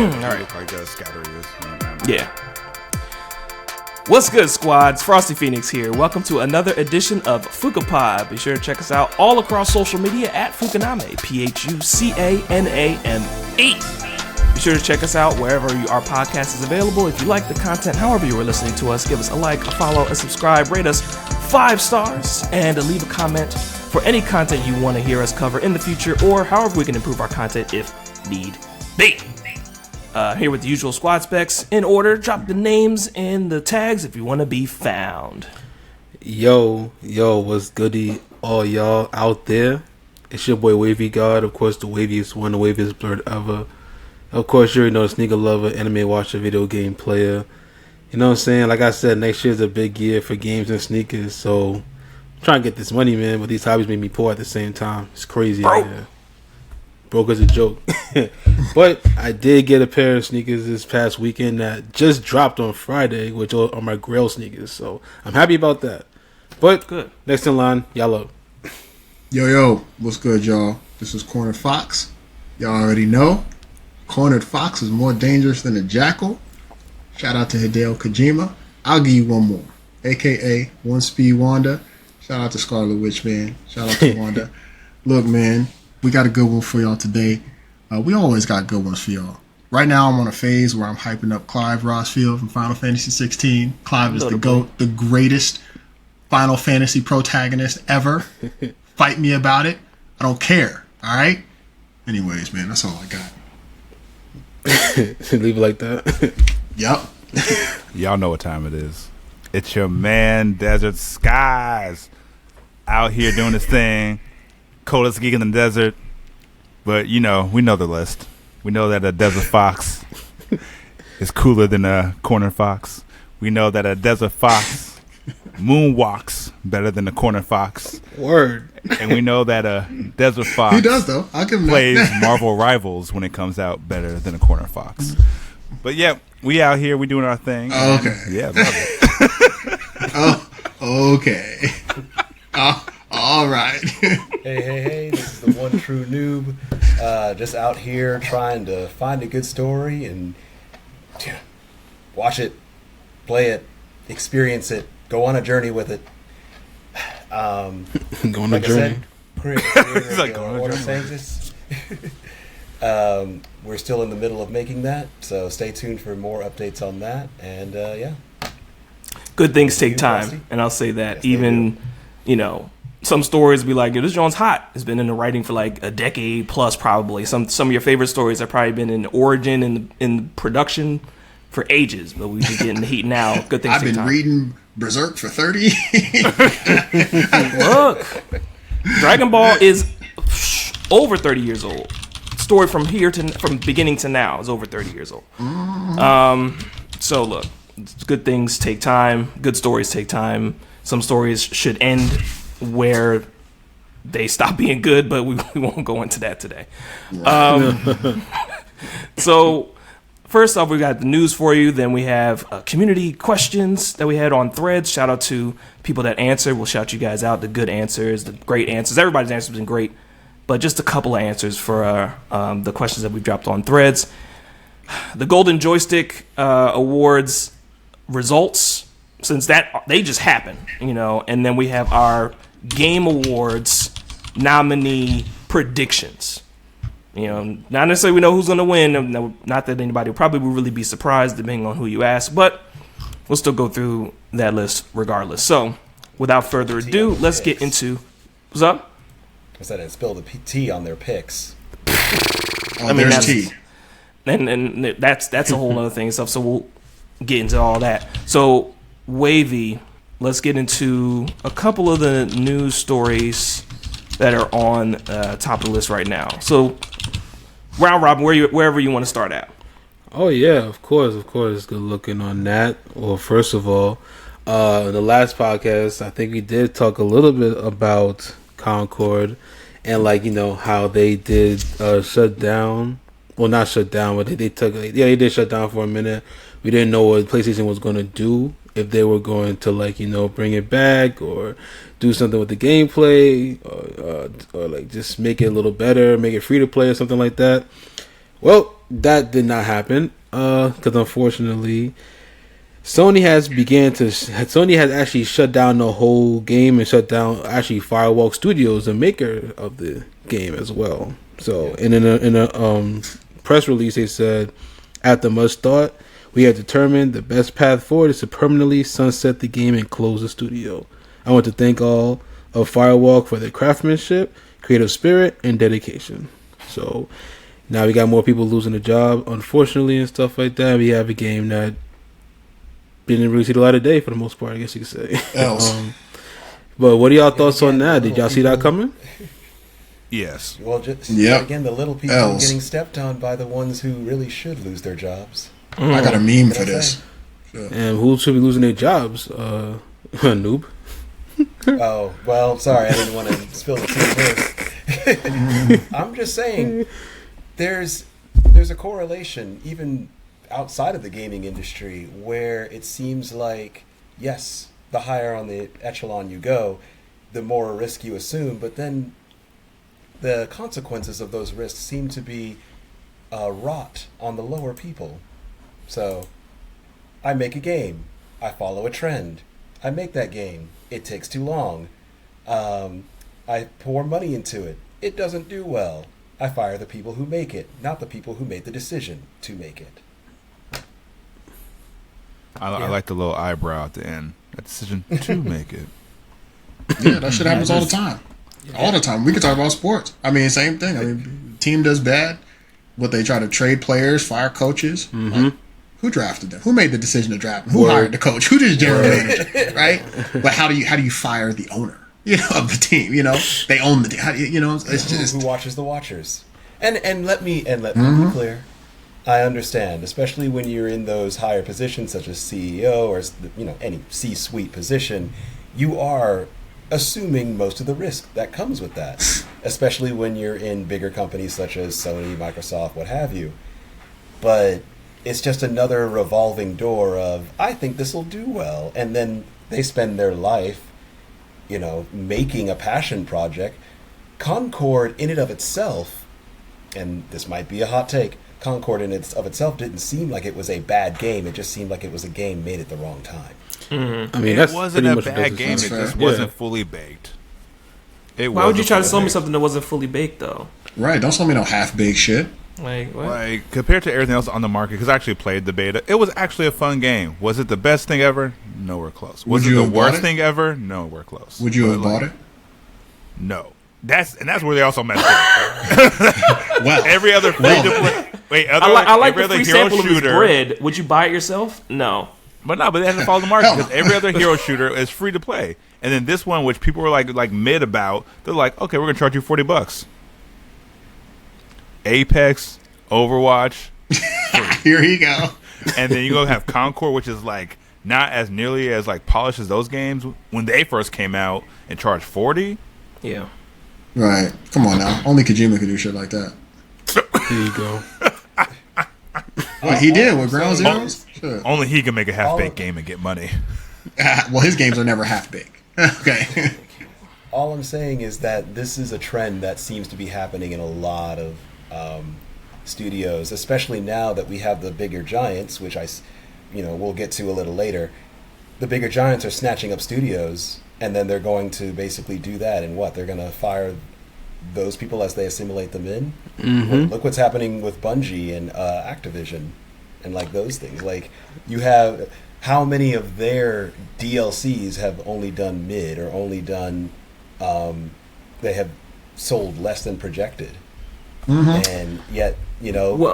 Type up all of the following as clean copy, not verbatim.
right. Look like Scatter is. Yeah. What's good, squads? Frosty Phoenix here. Welcome to another edition of Phuca-Pod. Be sure to check us out all across social media at Phucaname, Phucaname. Be sure to check us out wherever our podcast is available. If you like the content, however you are listening to us, give us a like, a follow, a subscribe, rate us 5 stars, and leave a comment for any content you want to hear us cover in the future, or however we can improve our content if need be. Here with the usual squad specs in order. Drop the names and the tags if you want to be found. Yo, what's goody, all y'all out there? It's your boy Wavy God, of course, the waviest one, the waviest blurred ever. Of course, you already know the sneaker lover, anime watcher, video game player. You know what I'm saying? Like I said, next year's a big year for games and sneakers, so I'm trying to get this money, man, but these hobbies make me poor at the same time. It's crazy out here. Broke as a joke. But I did get a pair of sneakers this past weekend that just dropped on Friday, which are my Grail sneakers. So I'm happy about that. But good. Next in line, y'all up. Yo, what's good, y'all? This is Cornered Fox. Y'all already know. Cornered Fox is more dangerous than a jackal. Shout out to Hideo Kojima. I'll give you one more. AKA One Speed Wanda. Shout out to Scarlet Witch, man. Shout out to Wanda. Look, man. We got a good one for y'all today. We always got good ones for y'all. Right now, I'm on a phase where I'm hyping up Clive Rosfield from Final Fantasy 16. Clive is the GOAT, the greatest Final Fantasy protagonist ever. Fight me about it. I don't care. All right? Anyways, man, that's all I got. Leave it like that. Yup. Y'all know what time it is. It's your man, Desert Skies, out here doing this thing. Coldest geek in the desert, but we know the list. We know that a desert fox is cooler than a corner fox. We know that a desert fox moonwalks better than a corner fox. Word. And we know that a desert fox he does, though. I'll give him plays that. Marvel Rivals when it comes out better than a corner fox. But yeah, we out here, we doing our thing. Oh, okay. Yeah, love it. Oh, okay. All right. Hey, this is the one true noob. Just out here trying to find a good story and watch it, play it, experience it, go on a journey with it. Go on a journey. It's like going on a journey. We're still in the middle of making that, so stay tuned for more updates on that. And yeah. Good things take time, and I'll say that. Yes, even, some stories be like, this joint's hot. It's been in the writing for like a decade plus, probably. Some of your favorite stories have probably been in origin and in production for ages, but we've been getting the heat now. Good things take time. I've been reading Berserk for 30. Look, Dragon Ball is over 30 years old. Story from beginning to now is over 30 years old. So look, good things take time. Good stories take time. Some stories should end where they stop being good, but we won't go into that today. So first off, we got the news for you. Then we have community questions that we had on Threads. Shout out to people that answered. We'll shout you guys out. The good answers, the great answers. Everybody's answers have been great, but just a couple of answers for the questions that we've dropped on Threads. The Golden Joystick Awards results, since that they just happened, and then we have our Game Awards nominee predictions. Not necessarily we know who's going to win. Not that anybody probably will really be surprised depending on who you ask, but we'll still go through that list regardless. So, without further ado, let's get into what's up. I said it spilled the tea on their picks. There's tea. And that's a whole other thing and stuff. So we'll get into all that. So Wavy, let's get into a couple of the news stories that are on top of the list right now. So round robin, wherever you want to start at. Oh yeah, of course. Good looking on that. Well, first of all, the last podcast, I think we did talk a little bit about Concord and how they did shut down. Well, not shut down, but they did shut down for a minute. We didn't know what PlayStation was going to do, if they were going to bring it back or do something with the gameplay or just make it a little better, make it free to play or something like that. Well, that did not happen. Because unfortunately, Sony has actually shut down the whole game and shut down actually Firewalk Studios, the maker of the game as well. So, and in a press release, they said, after much thought, we have determined the best path forward is to permanently sunset the game and close the studio. I want to thank all of Firewalk for their craftsmanship, creative spirit, and dedication. So now we got more people losing a job, unfortunately, and stuff like that. We have a game that didn't really see the light of day for the most part, I guess you could say. But what are y'all thoughts on that? Did y'all see that coming? Yes. Well, just again, the little people are getting stepped on by the ones who really should lose their jobs. I got a meme for this. Sure. And who should be losing their jobs? Noob. Oh, well, sorry, I didn't want to spill the tea first. I'm just saying, there's a correlation, even outside of the gaming industry, where it seems like, yes, the higher on the echelon you go, the more risk you assume, but then the consequences of those risks seem to be rot on the lower people. So, I make a game. I follow a trend. I make that game. It takes too long. I pour money into it. It doesn't do well. I fire the people who make it, not the people who made the decision to make it. I like the little eyebrow at the end. A decision to make it. Yeah, that shit happens all the time. All the time. We can talk about sports. I mean, same thing. I mean, team does bad. What they try to trade players, fire coaches. Mm-hmm. Like, who drafted them? Who made the decision to draft them? Who hired the coach? Who just general manager? Right? But how do you fire the owner? Of the team. They own the team. It's just who watches the watchers. And let me be clear. I understand, especially when you're in those higher positions such as CEO or any C-suite position, you are assuming most of the risk that comes with that, especially when you're in bigger companies such as Sony, Microsoft, what have you. But it's just another revolving door of, I think this will do well, and then they spend their life, making a passion project. Concord in and of itself, and this might be a hot take, Concord in of itself didn't seem like it was a bad game. It just seemed like it was a game made at the wrong time. Mm-hmm. I mean, it wasn't a bad game. It just wasn't fully baked. Why would you try to sell me something that wasn't fully baked, though? Right. Don't sell me no half-baked shit. Like, what? Like, compared to everything else on the market, because I actually played the beta, it was actually a fun game. Was it the best thing ever? Nowhere close. Was it the worst thing ever? Nowhere close. Would you have bought it? No. That's where they also messed up. Well, every other free-to-play... Wait, I like the free sample of his bread. Would you buy it yourself? No. But they hasn't followed the market because every other hero shooter is free to play. And then this one, which people were like mid about, they're like, okay, we're going to charge you $40. Apex, Overwatch. Here you go. And then you go have Concord, which is like not as nearly as like polished as those games when they first came out and charged $40. Yeah. Right. Come on now. Only Kojima could do shit like that. Here you go. What he did with Ground Zeroes? Sure. Only he can make a half-baked game and get money. Well, his games are never half-baked. Okay. All I'm saying is that this is a trend that seems to be happening in a lot of studios, especially now that we have the bigger giants, which we'll get to a little later. The bigger giants are snatching up studios, and then they're going to basically do that. And what? They're going to fire those people as they assimilate them in. Mm-hmm. Look what's happening with Bungie and Activision and like those things. Like, you have how many of their DLCs have only done mid or only done they have sold less than projected. Mm-hmm. And yet,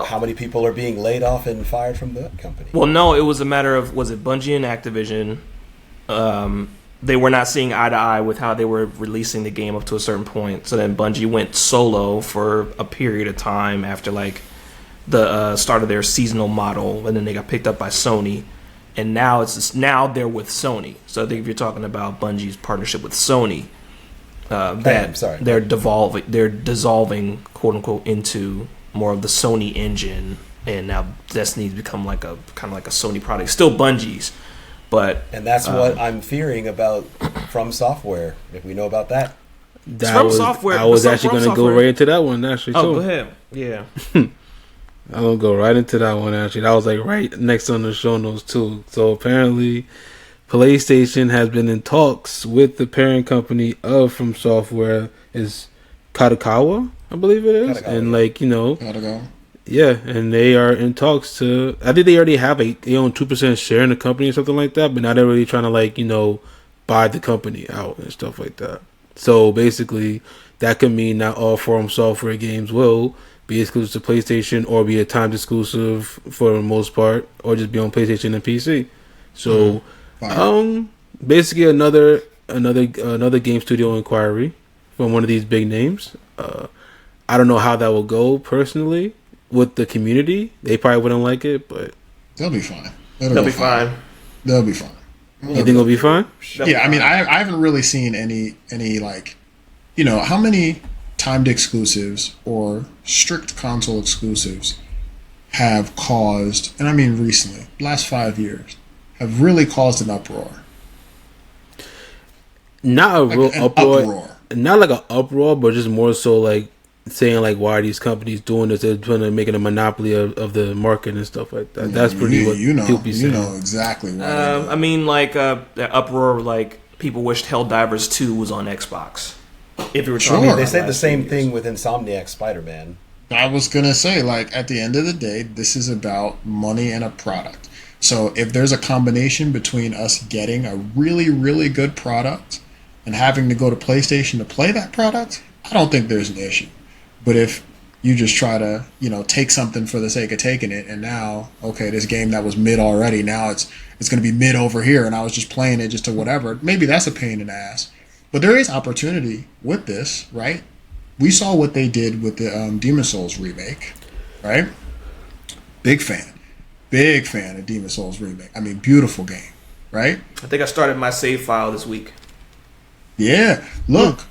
how many people are being laid off and fired from that company? Well, no, it was a matter of, was it Bungie and Activision? They were not seeing eye to eye with how they were releasing the game up to a certain point. So then Bungie went solo for a period of time after like the start of their seasonal model, and then they got picked up by Sony. And now they're with Sony. So I think if you're talking about Bungie's partnership with Sony, they're dissolving, quote unquote, into more of the Sony engine, and now Destiny's become like a kind of like a Sony product, still Bungie's. And that's what I'm fearing about From Software. If we know about that, I was actually going to go right into that one. Actually, go ahead. Yeah. I'm gonna go right into that one. Actually, that was like right next on the show notes too. So apparently, PlayStation has been in talks with the parent company of From Software is Kadokawa, I believe it is, Kadokawa, and yeah. like, you know, Gotta go. yeah, and they are in talks to. I think they already have they own 2% share in the company or something like that, but now they're really trying to, like, you know, buy the company out and stuff like that. So basically, that could mean not all From Software games will be exclusive to PlayStation or be a timed exclusive for the most part, or just be on PlayStation and PC. So, Fine. basically another game studio inquiry from one of these big names. I don't know how that will go personally with the community. They probably wouldn't like it, but They'll be fine. They'll be fine. They'll be fine. you think it'll be fine? Yeah, I mean, I haven't really seen any like, you know, how many timed exclusives or strict console exclusives have caused, and I mean recently, last 5 years, have really caused an uproar. Not a real An uproar. Not like an uproar, but just more so like saying like, why are these companies doing this? They're trying to make it a monopoly of the market and stuff like that. That's pretty what people be saying. You know exactly what. I mean, like the uproar, like people wished Helldivers 2 was on Xbox. If you were Sure. talking about They say last the same 2 years. thing with Insomniac Spider-Man. I was gonna say, like, at the end of the day, this is about money and a product. So if there's a combination between us getting a really, really good product and having to go to PlayStation to play that product, I don't think there's an issue. But if you just try to, you know, take something for the sake of taking it, and now, okay, this game that was mid already, now it's going to be mid over here, and I was just playing it just to whatever. Maybe that's a pain in the ass. But there is opportunity with this, right? We saw what they did with the Demon Souls remake, right? Big fan of Demon Souls remake. I mean, beautiful game, right? I think I started my save file this week. Yeah, look,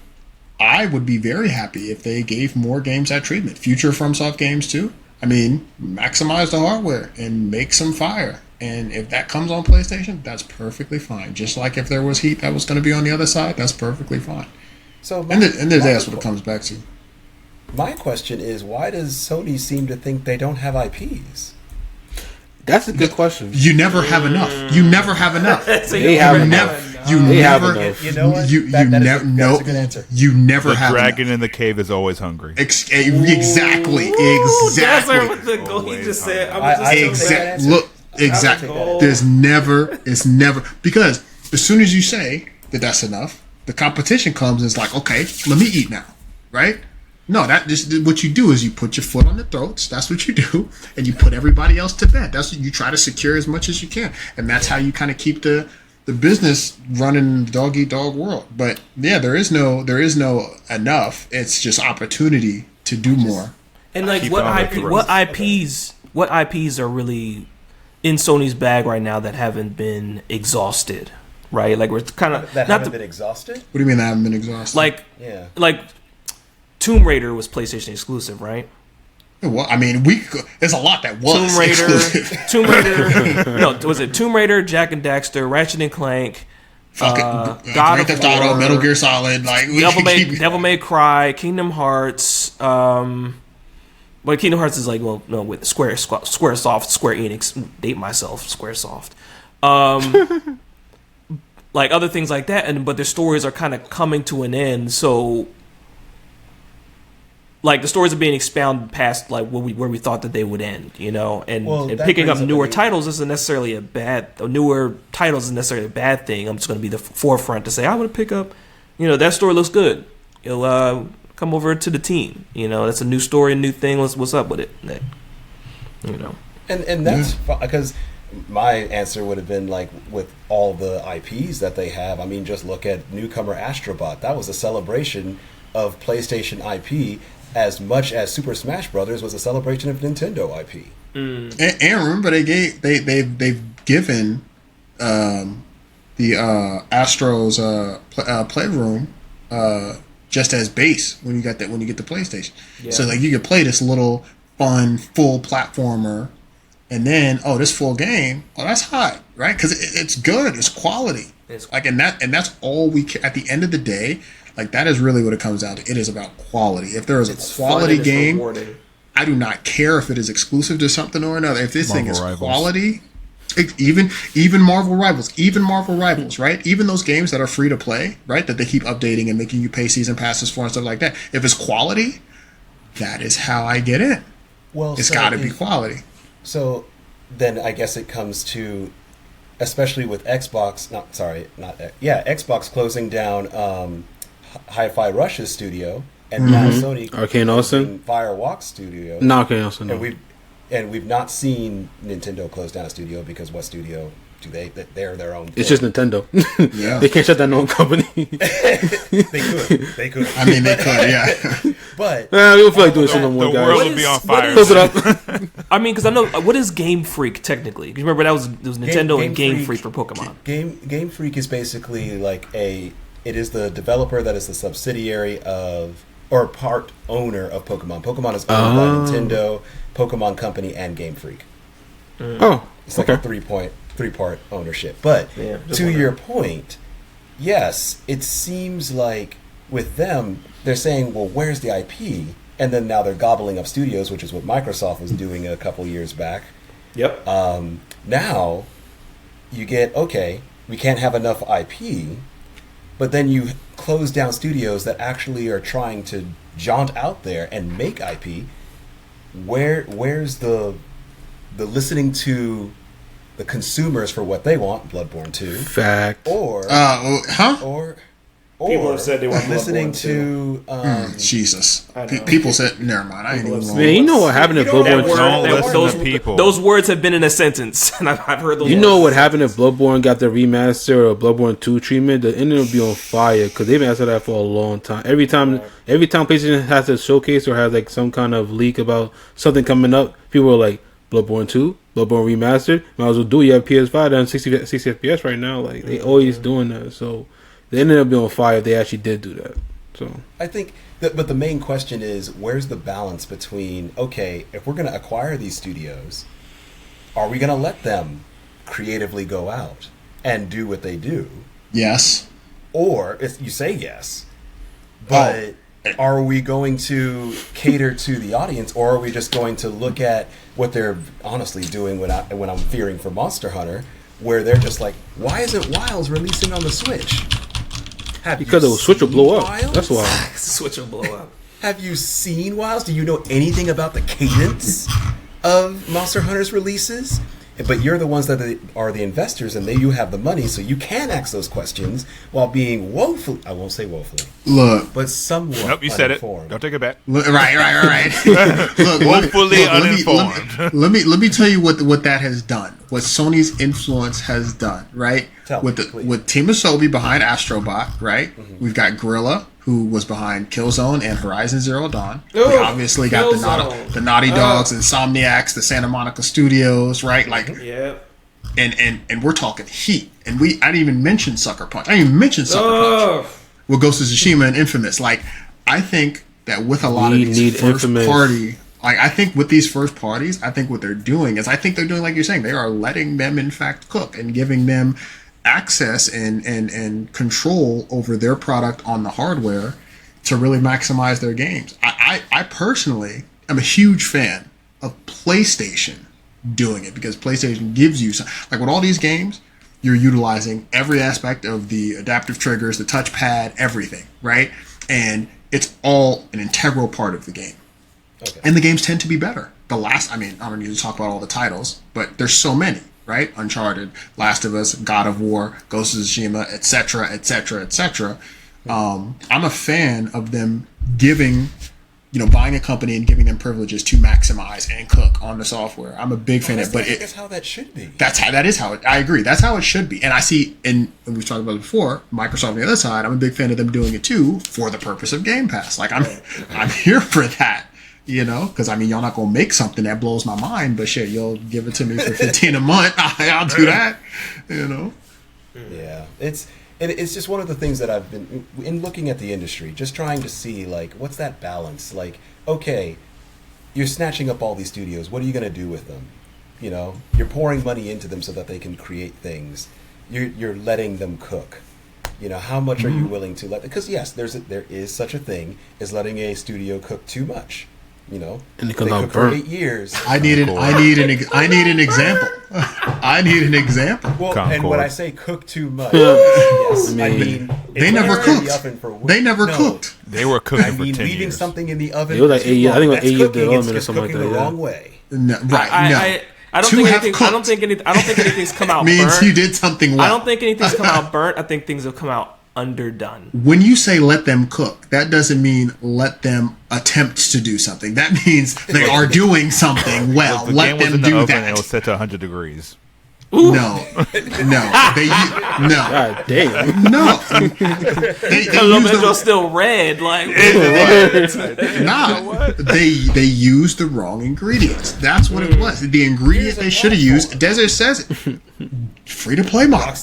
I would be very happy if they gave more games that treatment. Future FromSoft games too. I mean, maximize the hardware and make some fire. And if that comes on PlayStation, that's perfectly fine. Just like if there was heat that was going to be on the other side, that's perfectly fine. So And that's what it comes back to. My question is, why does Sony seem to think they don't have IPs? That's a good question. You never have enough. You never have enough. So They you have never enough. have You They have never. enough. You know what? You That is never. that's No. a good answer. You never The have dragon enough. in the cave is always hungry. Exactly. Ooh, that's Exactly. what the goal he just said. I I- was just I- saying Exact. that. Look. I'll Exactly. take that. There's never. It's never because as soon as you say that that's enough, the competition comes and it's like, okay, let me eat now, right? No, that just what you do is you put your foot on the throats. That's what you do, and you put everybody else to bed. That's what you try to secure as much as you can, and that's how you kind of keep the business running in the dog eat dog world. But yeah, there is no enough. It's just opportunity to do more. And like Keep what it on the IP, throat. what IPs are really in Sony's bag right now that haven't been exhausted, right? Like we're kind of That not haven't the, been exhausted? What do you mean I haven't been exhausted? Yeah. like Tomb Raider was PlayStation exclusive, right? Well, I mean, there's a lot that was Tomb Raider, exclusive. Tomb Raider. No, was it Tomb Raider, Jack and Daxter, Ratchet and Clank, Fucking God Grand of Theft Auto, War, Metal Gear Solid, like we Devil could keep. May, Devil May Cry, Kingdom Hearts. But Kingdom Hearts is like, well, no, with SquareSoft, Square Enix. Date myself, SquareSoft. Like other things like that, but their stories are kind of coming to an end. So, like the stories are being expounded past like where we thought that they would end, you know. And, Well, and that picking up brings up newer a- titles isn't necessarily a bad. Newer titles isn't necessarily a bad thing. I'm just going to be the forefront to say I'm going to pick up. You know, that story looks good. You'll come over to the team. You know, that's a new story, a new thing. What's up with it? That, you know. And that's because my answer would have been like with all the IPs that they have. I mean, just look at newcomer Astrobot. That was a celebration of PlayStation IP as much as Super Smash Brothers was a celebration of Nintendo IP. And remember, they've given the Astro's Playroom just as base when you get the PlayStation. Yeah. So like you could play this little fun full platformer, and then this full game. Oh, that's hot, right? Because it's good, it's quality. It's- Like and that's all we care. At the end of the day, like that is really what it comes down to. It is about quality. If there is It's a fun quality and it's game. rewarding. I do not care if it is exclusive to something or another. If this thing is Rivals. quality, even Marvel Rivals, right? Even those games that are free to play, right? That they keep updating and making you pay season passes for and stuff like that. If it's quality, that is how I get in. Well, It's got to be quality. So then I guess it comes to, especially with Xbox, Xbox closing down Hi-Fi Rush's studio, and now Sony Arcane Austin? Firewalk Studio. No, Arcane Austin. No. And we've not seen Nintendo close down a studio, because what studio do they? They're their own. It's just Nintendo. Yeah. They can't shut down their own company. They could. I mean, they could, yeah. But We don't feel like doing something no The more, world guys. would be on what fire. Close it up. I mean, because I know what is Game Freak technically? Because remember it was Nintendo and Game Freak for Pokemon. Game Freak is basically like it is the developer that is the subsidiary of, or part owner of Pokemon. Pokemon is owned by Nintendo, Pokemon Company, and Game Freak. Oh, It's like okay. a three-part ownership. But Yeah, just to wondering. your point, yes, it seems like with them, they're saying, well, where's the IP? And then now they're gobbling up studios, which is what Microsoft was doing a couple years back. Yep. Now you get, okay, we can't have enough IP, but then you close down studios that actually are trying to jaunt out there and make IP. Where's the listening to the consumers for what they want, Bloodborne 2, Fact. or People have said they want listening Bloodborne to Jesus. I know. People said, never mind. I ain't even going. Man, you know what happened if You don't Bloodborne? have Don't That listen word- to people. Those words have been in a sentence, and I've heard those. You words. know what happened if Bloodborne got the remaster or Bloodborne 2 treatment? The internet would be on fire because they've been asking that for a long time. Every time PlayStation has a showcase or has like some kind of leak about something coming up, people are like, Bloodborne 2, Bloodborne remastered. Might as well do it. You have PS5 down 60 FPS right now. Like they always doing that. So the internet would be on fire if they actually did do that. So I think but the main question is, where's the balance between, okay, if we're going to acquire these studios, are we going to let them creatively go out and do what they do? Yes. Or if you say yes, but are we going to cater to the audience, or are we just going to look at what they're honestly doing when I'm fearing for Monster Hunter, where they're just like, why isn't Wilds releasing on the Switch? because the Switch will blow up. Wilds? That's why. Switch will blow up. Have you seen Wilds? Do you know anything about the cadence of Monster Hunter's releases? But you're the ones that are the investors, and you have the money, so you can ask those questions while being woefully, I won't say woefully, Look. but somewhat Nope, you said it. uninformed. Don't take it back. Right. Look, Woefully uninformed. Let me tell you what that has done. What Sony's influence has done, right? Tell me, please. With Team Asobi behind Astrobot, right? We've got Gorilla, who was behind Killzone and Horizon Zero Dawn. We Ooh, obviously got Killzone. the Naughty Dogs, Insomniacs, the Santa Monica Studios, right? Like, Yeah. and we're talking heat. And I didn't even mention Sucker Punch. I didn't even mention Sucker Punch with Ghost of Tsushima and Infamous. Like, I think that with a lot We of need these first Infamous. party, like, I think with these first parties, I think what they're doing is, I think they're doing like you're saying, they are letting them in fact cook and giving them access and control over their product on the hardware to really maximize their games. I personally am a huge fan of PlayStation doing it, because PlayStation gives you some, like with all these games, you're utilizing every aspect of the adaptive triggers, the touchpad, everything, right? And it's all an integral part of the game. Okay. And the games tend to be better. I don't need to talk about all the titles, but there's so many, right? Uncharted, Last of Us, God of War, Ghost of Tsushima, etc., etc., etc. I'm a fan of them giving, buying a company and giving them privileges to maximize and cook on the software. I'm a big fan of it, but That's how that should be. I agree. That's how it should be. And I see, and we've talked about it before, Microsoft on the other side, I'm a big fan of them doing it too for the purpose of Game Pass. Like, I'm here for that. Because y'all not gonna make something that blows my mind, but shit, you'll give it to me for $15 a month. I'll do that. Yeah, it's just one of the things that I've been in looking at the industry, just trying to see, like, what's that balance? Like, okay, you're snatching up all these studios. What are you gonna do with them? You're pouring money into them so that they can create things. You're letting them cook. How much are you willing to let? Because yes, there is such a thing as letting a studio cook too much. you know, And it they comes out cook for burnt. 8 years. I need an example. I need an example. Well, and Concord. when I say cook too much, yes, I mean They if never it's in the cooked. oven for They never no. cooked. They were cooking I for mean, 10 leaving years. something in the oven. It was like too 8 years. I long, think it was that's 8 years cooking. development It's or just something like cooking that, the yeah. wrong way. No, right? I don't To think have anything. I don't think anything's come out means burnt. you did something well. I don't think anything's come out burnt. I think things have come out underdone. When you say let them cook, that doesn't mean let them attempt to do something. That means they are doing something well. The Let game was them in the do oven and it was that. set to 100 degrees. No, they God damn. no. They use Elemental's the, still red. Like they used the wrong ingredients. That's what it was. The ingredient they should have used. Desert says it. Free to play model.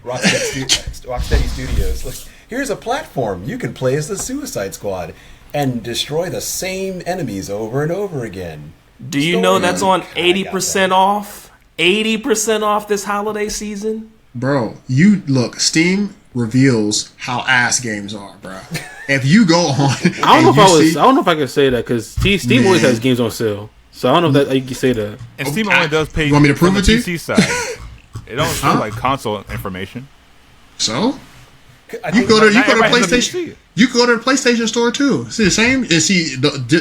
Rocksteady Studios. Like, here's a platform. You can play as the Suicide Squad and destroy the same enemies over and over again. do you know that's on I got 80% that. off? 80% off this holiday season. Bro, you look. Steam reveals how ass games are, bro. If you go on, I don't know and if I don't know if I can say that because Steam always Man. has games on sale. So I don't know if you can say that. And Steam only does pay You want me to prove from it the to you? PC side. It don't show like console information. I So you think go to not everybody has a PlayStation. PC. You go to the PlayStation Store too. See the same.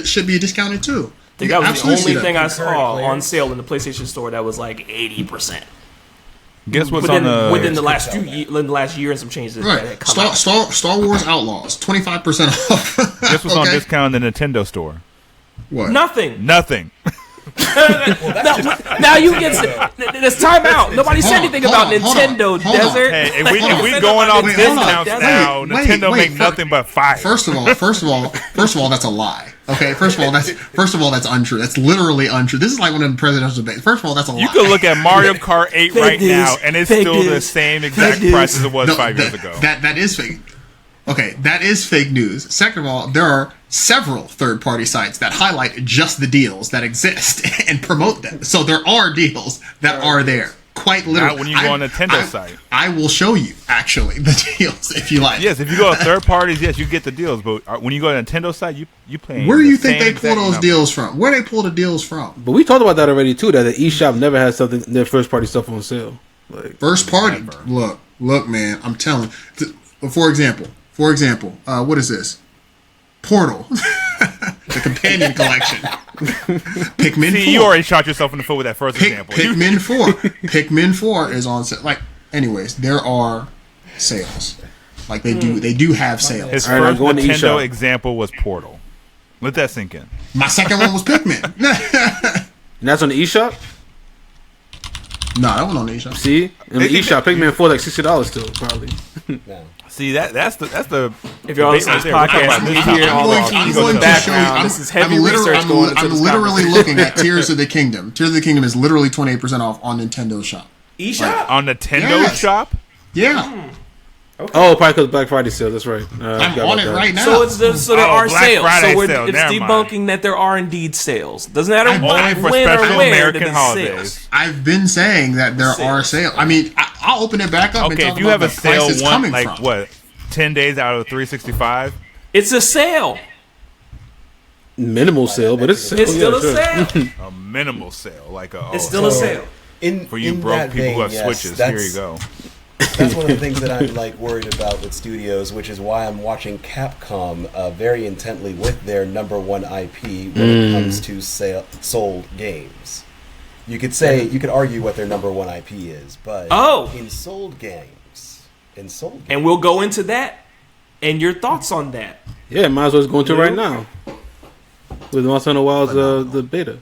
Should be discounted too. I think You that was the absolutely see only thing I Concurrent saw players. on sale in the PlayStation Store that was like 80%. Guess what's Within, on the within the last year and some changes that Right. had come out. Star Wars Outlaws, 25% off. guess what's on Okay. discount in the Nintendo store? What? Nothing. Nothing. Now you get this time out. Nobody said anything about Nintendo Desert. Hey, if Like, we said going about off Wait, hold on. discounts Desert. now, Wait, Nintendo wait, make nothing but fire. First of all, that's a lie. Okay, first of all, that's untrue. That's literally untrue. This is like one of the presidential debates. First of all, that's a lie. You can look at Mario Kart 8 Fake right news. now, and it's Fake still the news. same exact Fake news. price as it was No, 5 years ago. That is fake. Okay, that is fake news. Second of all, there are several third-party sites that highlight just the deals that exist and promote them. So there are deals that are there. Quite literally. Not when you go on Nintendo site. I will show you actually the deals if you like. Yes, if you go to third parties, yes, you get the deals. But when you go to Nintendo site, you paying. Where do you the think same they pull exact those number. deals from? Where they pull the deals from? But we talked about that already too. That the eShop never has something their first party stuff on sale. Like First party. Never. Look, man. I'm telling. For example, what is this? Portal, the companion collection. Pikmin 4. See, you already shot yourself in the foot with that first example. Pikmin 4. Pikmin 4 is on sale. Like, anyways, there are sales. Like they do have sales. His All right, I'm first going to Nintendo eShop. example was Portal. Let that sink in. My second one was Pikmin. and that's on the eShop. No, that one on the eShop. See, in the eShop, Pikmin 4 like $60 still probably. No. See that's the If y'all listen to this podcast, you hear all the keys in the background. This is heavy research going into I'm this literally conversation. looking at Tears of the Kingdom. Tears of the Kingdom is literally 28% off on Nintendo Shop. eShop? on Nintendo Yes. shop. Yeah, Oh, probably because Black Friday sale. That's right. I I'm forgot on about it that. right now. So there Oh, are Black sales. Friday So sale, it's never debunking that there are indeed sales. Doesn't matter Only what, for when, special or where American there's holidays. sales. I've been saying that there are sales. I mean, I'll open it back up. and Okay, talk if you have about a the price sale it's one coming like from. what 10 days out of 365, It's a sale. Minimal sale, but it's It's still a sale. sale. a minimal sale, like a It's still a sale. for you in broke that people vein, who have yes, switches. Here you go. That's one of the things that I'm like worried about with studios, which is why I'm watching Capcom very intently with their number one IP when it comes to sold games. You could argue what their number one IP is, but in sold games, And we'll go into that and your thoughts on that. Yeah, might as well go into it right now. With Monster Hunter Wilds, the beta.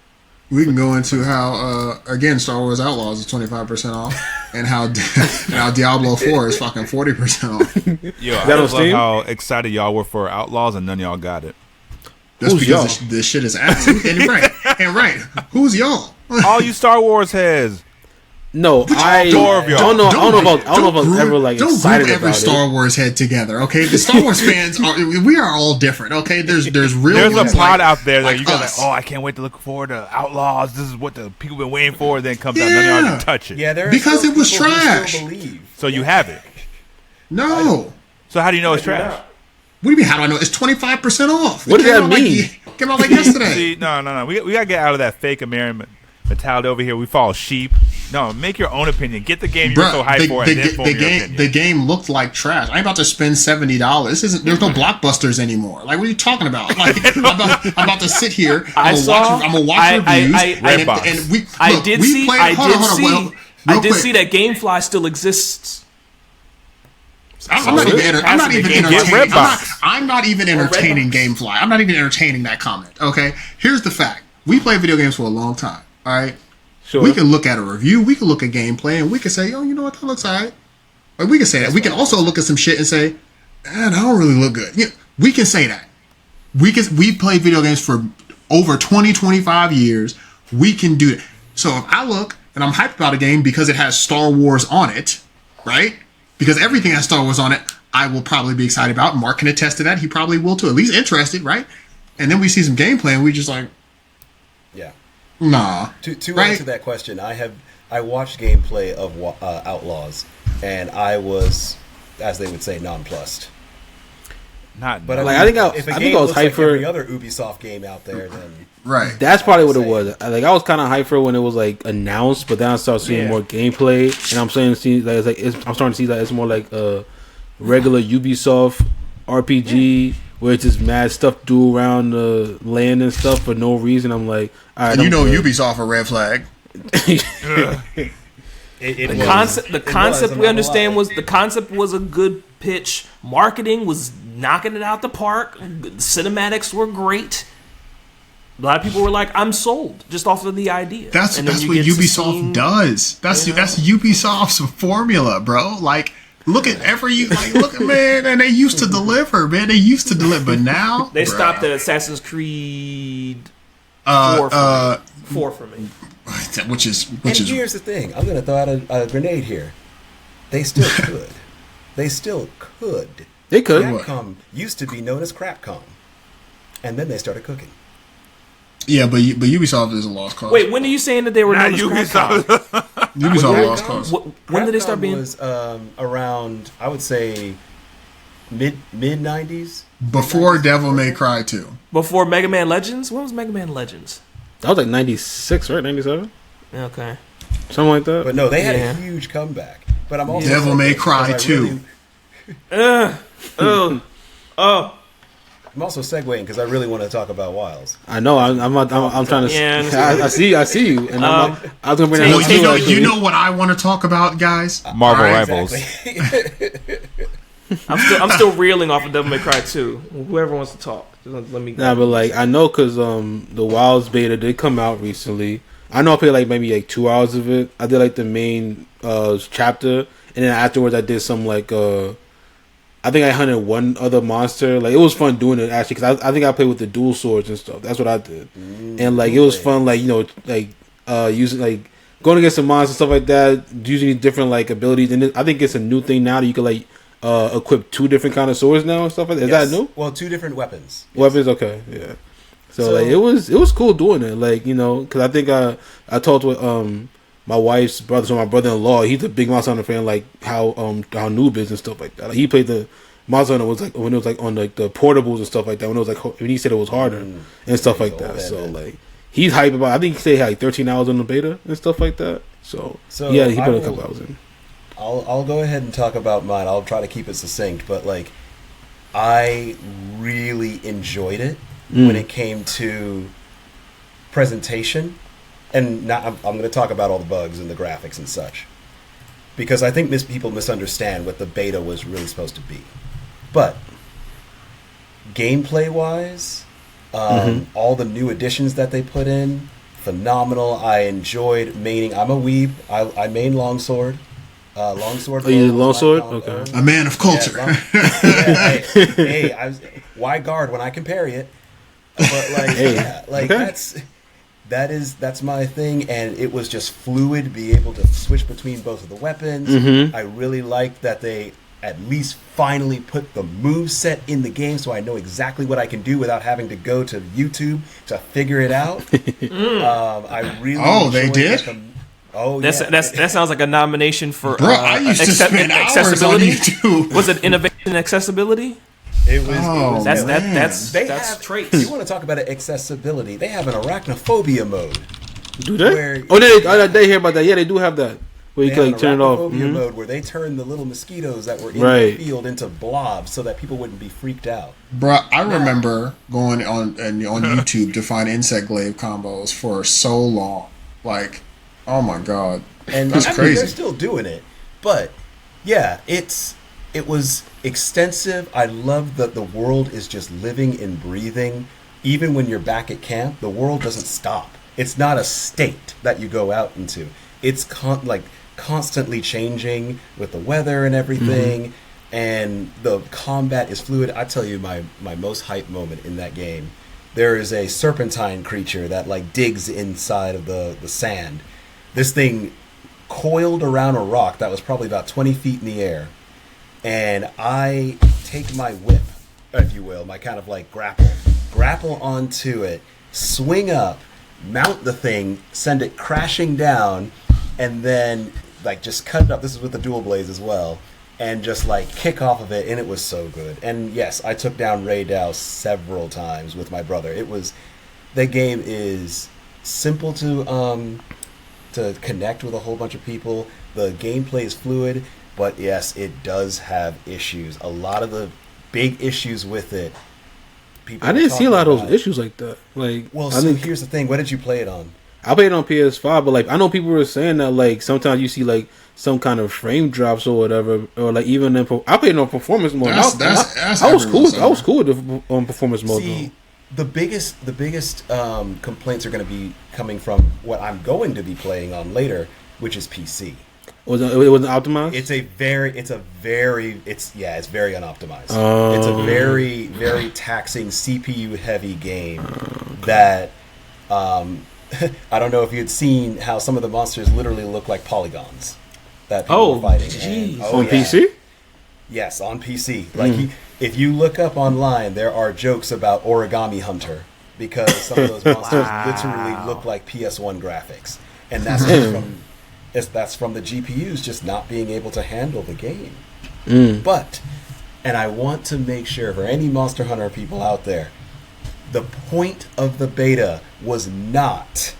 We can go into how, again, Star Wars Outlaws is 25% off, and how Diablo 4 is fucking 40% off. Yo, I that on just love Steam? how excited y'all were for Outlaws, and none of y'all got it. That's Who's because y'all? this shit is ass. And right. Who's y'all? All you Star Wars heads. No, I Four of y'all. don't know. I don't know if I was ever like don't excited group every about Star it. Wars head together, okay? The Star Wars fans we are all different, okay? There's real There's a ones pod like- out there that like you guys like, us. oh, I can't wait to look forward to Outlaws. This is what the people been waiting for. Then comes out, none of y'all Yeah. can touch it. yeah, there are Because still it was people who trash. still believe. So you have it. No. So how do you know it's trash? What do you mean? How do I know? It's 25% off. What does It came that out like mean? Came out like yesterday. See, no. We gotta get out of that fake American mentality over here. We follow sheep. No, make your own opinion. Get the game you're so hyped for, and then form your opinion. The game looked like trash. I ain't about to spend $70. There's no blockbusters anymore. Like, what are you talking about? Like, I'm about to sit here. I'm gonna watch reviews. I did see that GameFly still exists. I'm not even entertaining GameFly. I'm not even entertaining that comment. Okay, here's the fact: we play video games for a long time. All right, Sure. We can look at a review, we can look at gameplay, and we can say, "Oh, you know what? That looks alright." Like, we can say that. We can also look at some shit and say, "Man, that don't really look good." You know, we can say that. We play video games for over 20, 25 years. We can do it. So if I look and I'm hyped about a game because it has Star Wars on it, right? Because everything has Star Wars on it, I will probably be excited about. Mark can attest to that. He probably will too. At least interested, right? And then we see some gameplay and we just like, yeah, nah. To right? answer that question, I watched gameplay of Outlaws, and I was, as they would say, nonplussed. Not, but like, if a game looks like every other Ubisoft game out there, then right. That's probably what it was. Like, I was kind of hyped for when it was like announced, but then I started seeing more gameplay, and I'm starting to see I'm starting to see that it's more like a regular Ubisoft RPG where it's just mad stuff do around the land and stuff for no reason. I'm like, all right. And you know, Ubisoft a red flag. The concept we understand was the concept was a good pitch. Marketing was knocking it out the park. Cinematics were great. A lot of people were like, "I'm sold," just off of the idea. That's what Ubisoft does. That's Ubisoft's formula, bro. Like, look at man, and they used to deliver, man. They used to deliver, but now they stopped at Assassin's Creed 4 for me. Which is. Here's the thing. I'm going to throw out a grenade here. They still could. They could. Capcom used to be known as Crapcom, and then they started cooking. Yeah, but Ubisoft is a lost cause. Wait, when are you saying that they were known as Crapcom? Ubisoft lost cause. When did they start being? Was around, I would say, mid 90s. Before Devil May Cry 2. Before Mega Man Legends? When was Mega Man Legends? That was like 96, right? 97? Okay. Something like that. But no, they had a huge comeback. But I'm also Devil May Cry 2. I'm also segueing because I really want to talk about Wilds. I know. I'm trying to. Yeah, I see you, and I was gonna bring that up. You know what I want to talk about, guys? Marvel Rivals. Exactly. I'm still reeling off of Devil May Cry 2. Whoever wants to talk, let me. Nah, but like I know because the Wilds beta did come out recently. I know I played like maybe like 2 hours of it. I did like the main chapter, and then afterwards I did some like I think I hunted one other monster. Like, it was fun doing it actually because I think I played with the dual swords and stuff. That's what I did, and like it was fun. Like, you know, like using like going against the monsters and stuff like that, using different like abilities. And I think it's a new thing now that you can like equip 2 different kind of swords now and stuff like that. Is that new? Well, 2 different weapons. Weapons, okay, yeah. So like it was cool doing it. Like, you know, because I think I talked with my wife's brother, so my brother-in-law, he's a big Monster Hunter fan, like how Noob is and stuff like that. Like, he played the Monster Hunter was like when it was like on like the portables and stuff like that. When it was like when he said it was harder and stuff like that. So like he's hyped about. I think he said he had like 13 hours on the beta and stuff like that. So yeah, he put a couple hours in. I'll go ahead and talk about mine. I'll try to keep it succinct, but like I really enjoyed it when it came to presentation. And now I'm going to talk about all the bugs and the graphics and such, because I think people misunderstand what the beta was really supposed to be. But gameplay-wise, all the new additions that they put in, phenomenal. I enjoyed maining. I'm a weeb. I main longsword. Longsword. Oh, you longsword? Okay. A man of culture. Hey, why guard when I can parry it? But like, that's my thing, and it was just fluid, be able to switch between both of the weapons. I really liked that they at least finally put the move set in the game, so I know exactly what I can do without having to go to YouTube to figure it out. I really they did. That sounds like a nomination for Bro, I used to spend hours on accessibility. YouTube. Was it innovation and accessibility? It was. Oh, it was That's good. that's They that's have traits. You want to talk about accessibility? They have an arachnophobia mode. Do they? Where- They hear about that. Yeah, they do have that. Where you They can have like, turn it off. arachnophobia Mhm. mode where they turn the little mosquitoes that were in Right. the field into blobs so that people wouldn't be freaked out. Bruh, I remember going on YouTube to find insect glaive combos for so long. Like, oh my god, And that's I mean, crazy. they're still doing it, but yeah, it was extensive. I love that the world is just living and breathing. Even when you're back at camp, the world doesn't stop. It's not a state that you go out into. It's constantly changing with the weather and everything, and the combat is fluid. I tell you, my most hype moment in that game, there is a serpentine creature that like digs inside of the sand. This thing coiled around a rock that was probably about 20 feet in the air, and I take my whip, if you will, my kind of like grapple onto it, swing up, mount the thing, send it crashing down, and then like just cut it up. This is with the dual blades as well, and just like kick off of it, and it was so good. And yes, I took down Ray Dow several times with my brother. That game is simple to connect with a whole bunch of people. The gameplay is fluid, but yes, it does have issues. A lot of the big issues with it. I didn't see a lot of those issues like that. Like, Well, I so think here's the thing. What did you play it on? I played it on PS5, but like I know people were saying that like sometimes you see like some kind of frame drops or whatever, or like even in I played it on performance mode. That's I was cool. everyone's I was cool with the performance mode. See, the biggest complaints are going to be coming from what I'm going to be playing on later, which is PC. It wasn't optimized. It's very unoptimized. Oh. It's a very, very taxing CPU heavy game that I don't know if you'd seen how some of the monsters literally look like polygons that people were fighting. Jeez. On PC. Yes, on PC. Like if you look up online, there are jokes about Origami Hunter because some of those monsters literally look like PS1 graphics, and that's from the GPUs just not being able to handle the game. But, and I want to make sure for any Monster Hunter people out there, the point of the beta was not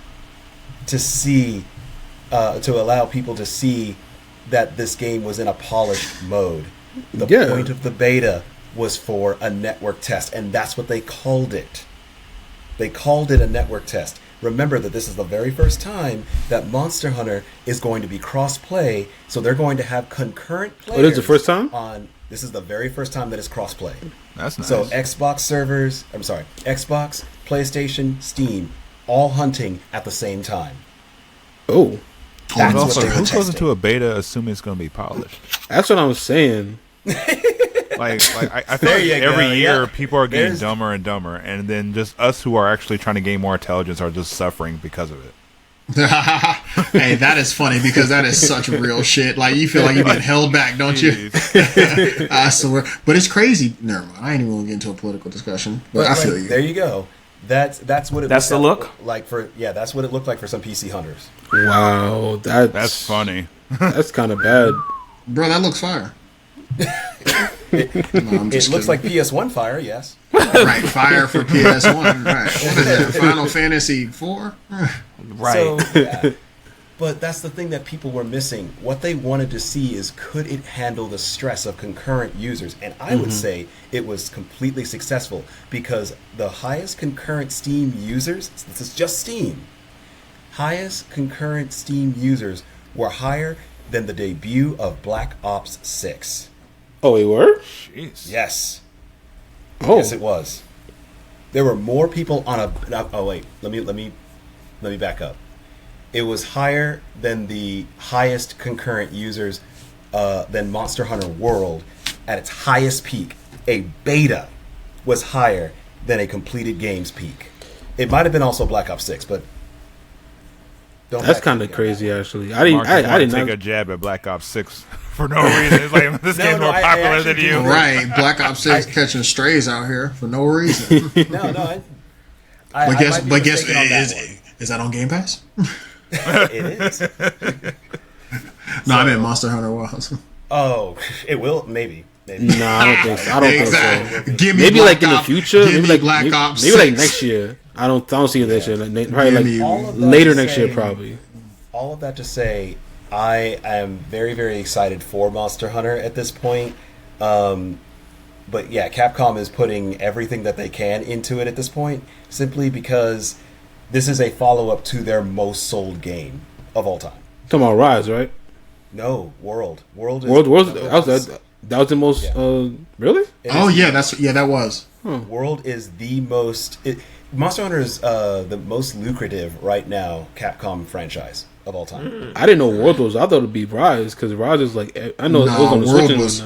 to see, to allow people to see that this game was in a polished mode. The point of the beta was for a network test, and that's what they called it. They called it a network test. Remember that this is the very first time that Monster Hunter is going to be cross-play, so they're going to have concurrent players. Oh, this is the first time? This is the very first time that it's cross-play. That's nice. So Xbox, PlayStation, Steam, all hunting at the same time. Oh, That's what also, they were who goes testing. into a beta assuming it's going to be polished? that's what I was saying. I feel There like you every go, year yeah. people are getting There's- dumber and dumber, and then just us who are actually trying to gain more intelligence are just suffering because of it. Hey, that is funny because that is such real shit. Like you feel like you're being held back, don't you? Jeez. I swear, but it's crazy. Never mind. I ain't even gonna get into a political discussion. But I feel you. There you go. That's what it. That's the look? like for. Yeah, that's what it looked like for some PC hunters. Wow, That's funny. That's kind of bad. Bro, that looks fire. No, I'm It just looks kidding. like PS1 fire. Yes. Right, fire for PS1. Right. What is that? Final Fantasy 4? Right. So, yeah. But that's the thing that people were missing. What they wanted to see is could it handle the stress of concurrent users? And I would say it was completely successful because the highest concurrent Steam users, this is just Steam, highest concurrent Steam users were higher than the debut of Black Ops 6. Oh, they were? Jeez. Yes. Oh, Yes, it was. There were more people on a. Oh wait, let me back up. It was higher than the highest concurrent users than Monster Hunter World at its highest peak. A beta was higher than a completed game's peak. It might have been also Black Ops 6, but don't that's back kind me of on crazy. that. Actually, I didn't. Marcus I wanted didn't to take know. a jab at Black Ops 6 for no reason. It's like this No, game's no, more I popular actually than you. do. Right. Black Ops 6 catching strays out here for no reason. No. But guess might be is, mistaken on that one. is that on Game Pass? It is. No, I meant Monster Hunter Wilds. Oh, it will maybe. Maybe. Nah, I don't think so. I don't think so. Exactly. Give me Maybe Black like in the Ops- future. Give Maybe me like Black Ops. maybe like 6. next year. I don't see it this year. Like, probably Give me- All of that later to next say- year, probably. All of that to say, I am very, very excited for Monster Hunter at this point. But yeah, Capcom is putting everything that they can into it at this point, simply because this is a follow-up to their most sold game of all time. Talking about Rise, right? No, World. World is That was the most. Yeah. Really? It Oh is- yeah, that was. World is the most. Monster Hunter is the most lucrative right now Capcom franchise of all time. I didn't know World was. I thought it'd be Rise because Rise is like I know it was Nah, on the World Switch. was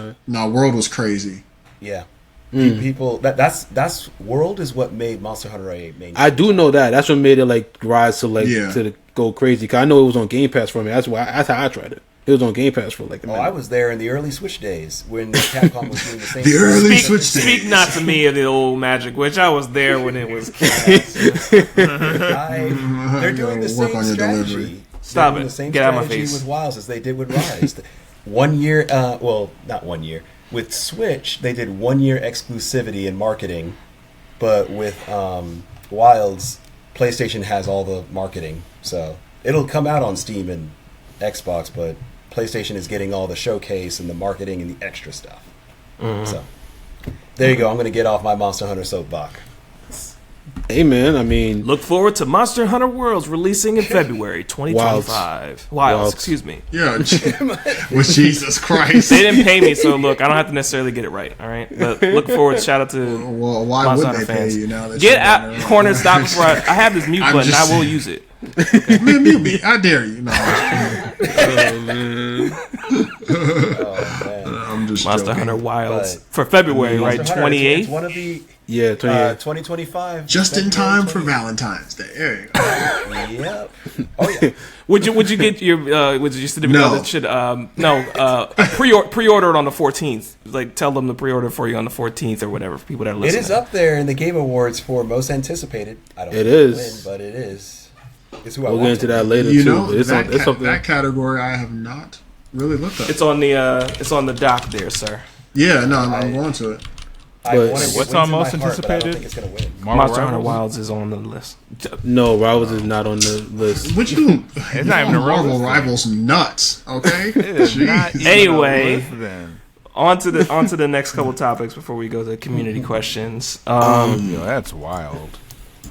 World was crazy. Yeah, Hmm. people. That's World is what made Monster Hunter a main. I do know that. That's what made it like Rise to like Yeah. to go crazy. Cause I know it was on Game Pass for me. That's how I tried it. It was on Game Pass for like a minute. I was there in the early Switch days when Capcom was doing the same. The early Speak, Switch speak days. not to me of the old Magic Witch. I was there when it was. They're doing the Work same on your strategy. delivery. Stop They're doing it. The same Get out of my strategy face. with Wilds as they did with Rise. 1 year. Well, not 1 year. With Switch, they did 1 year exclusivity in marketing, but with Wilds, PlayStation has all the marketing, so it'll come out on Steam and Xbox, but PlayStation is getting all the showcase and the marketing and the extra stuff. So there you go. I'm going to get off my Monster Hunter soapbox. Hey man, I mean, Look forward to Monster Hunter Worlds releasing in February 2025. Wilds, excuse me. Yeah, with Jesus Christ. They didn't pay me, so look, I don't have to necessarily get it right. All right, but look forward. Shout out to Well, why Monster would Hunter they pay fans. you now? That Get you're out, running around? corner. Stop before I have this mute I'm button. just I will saying. use it. Man, mute me. I dare you. No, Oh, man. I'm just Monster joking. Hunter Wilds But- for February, right? Monster Hunter, it's 28th. one of the yeah, 28. 2025. Just in February time for 28th. Valentine's Day. There you go. Yep. Oh yeah. Would you get your would you still No. that should pre-order it on the 14th? Like tell them to pre-order for you on the 14th or whatever for people that are It listening. is up there in the Game Awards for most anticipated. I don't It know is. when, but it is. It's who I We'll want get into to. that later You too. know, but it's that, it's something. that category I have not really looked at. It's on the dock there, sir. Yeah, no, I'm going to it. I But- want it. What's It wins on in my most heart, but I don't anticipated? think it's gonna win. Monster Hunter Rivals? Wilds is on the list. No, Rivals is not on the list. What you? It's not even a Marvel roll. Rivals nuts. Okay. It is not Jeez. even Anyway. a list then. On to the next couple topics before we go to community questions. Yo, that's wild.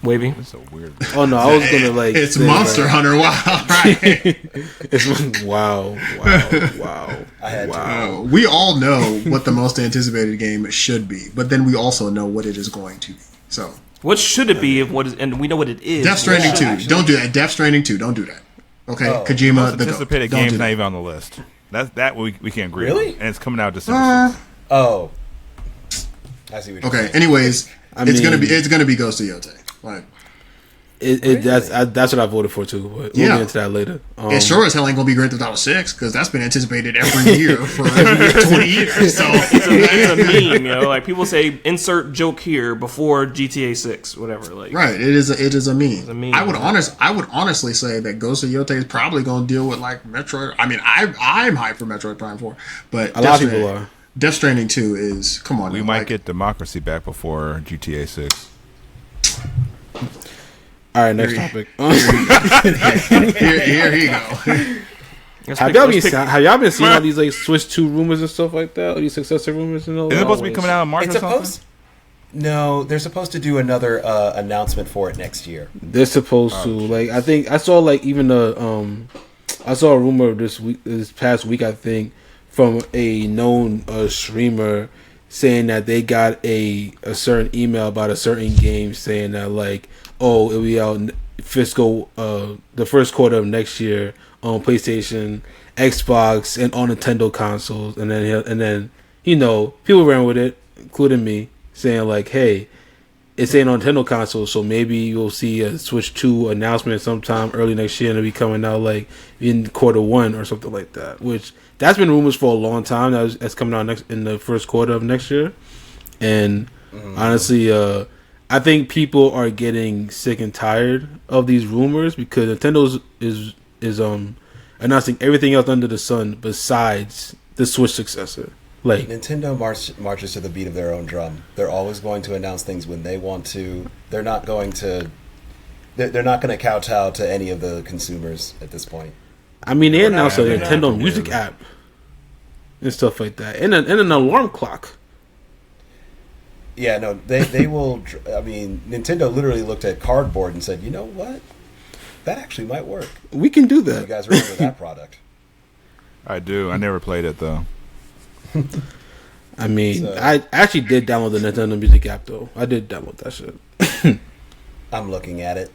Wavy. That's a weird. Oh no, I was gonna like. It's say, Monster like, Hunter. Wow. Right. It's wow. I had to. We all know what the most anticipated game should be, but then we also know what it is going to be. So, What should it be? And we know what it is. Death Stranding Yeah, 2. actually- Don't do that. Death Stranding 2. Don't do that. Okay, Oh. Kojima. Most The anticipated don't game's do not that. even on the list. That we can agree. Really? On. And it's coming out December. Uh, 6th. Oh. I see what you're okay. saying. Anyways, I it's gonna mean- be Ghost of Yotei. Like, that's what I voted for too. But we'll Yeah. get into that later. it sure as hell ain't gonna be Grand Theft Auto 6 because that's been anticipated every year for 20 years. So It's a meme, you know. Like people say, insert joke here before GTA 6, whatever. Like right, it is a meme. a meme. I would honestly say that Ghost of Yotei is probably gonna deal with like Metroid. I mean, I'm hyped for Metroid Prime 4, but A lot of people are. Death Stranding 2 is come on. We now, might like, get democracy back before GTA 6. All right, next topic. here you go. Have y'all been seeing all these like Switch 2 rumors and stuff like that? All these successor rumors and all Is it that? supposed to be coming out in March It's or something? supposed. No, they're supposed to do another announcement for it next year. They're supposed to. Like I think I saw like even I saw a rumor this past week, I think, from a known streamer saying that they got a certain email about a certain game saying that like, oh, it'll be out fiscal the first quarter of next year on PlayStation, Xbox, and on Nintendo consoles, and then you know people ran with it, including me, saying like, hey, it's ain't on Nintendo console, so maybe you'll see a Switch 2 announcement sometime early next year, and it'll be coming out like in quarter 1 or something like that. Which that's been rumors for a long time. That's coming out in the first quarter of next year, and honestly, I think people are getting sick and tired of these rumors because Nintendo is announcing everything else under the sun besides the Switch successor. Like, Nintendo marches to the beat of their own drum. They're always going to announce things when they want to. They're not going to. They're not going to kowtow to any of the consumers at this point. I mean, they announced a they're Nintendo not Music weird. app and stuff like that, and an alarm clock. Yeah, no, they will. I mean, Nintendo literally looked at cardboard and said, "You know what? That actually might work." We can do You that. guys remember that product? I do. I never played it though. I mean, So- I actually did download the Nintendo Music app though. I did download that shit. I'm looking at it.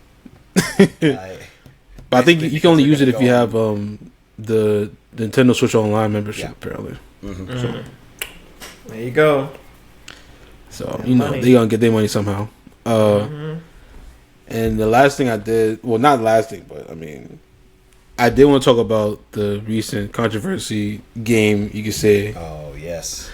But I think you can only use it if you Go have the Nintendo Switch Online membership, Yeah. apparently. There you go. So Yeah, money. they gonna get their money somehow. And the last thing I did, well, not the last thing, but I mean, I did want to talk about the recent controversy game. You could say, Oh yes.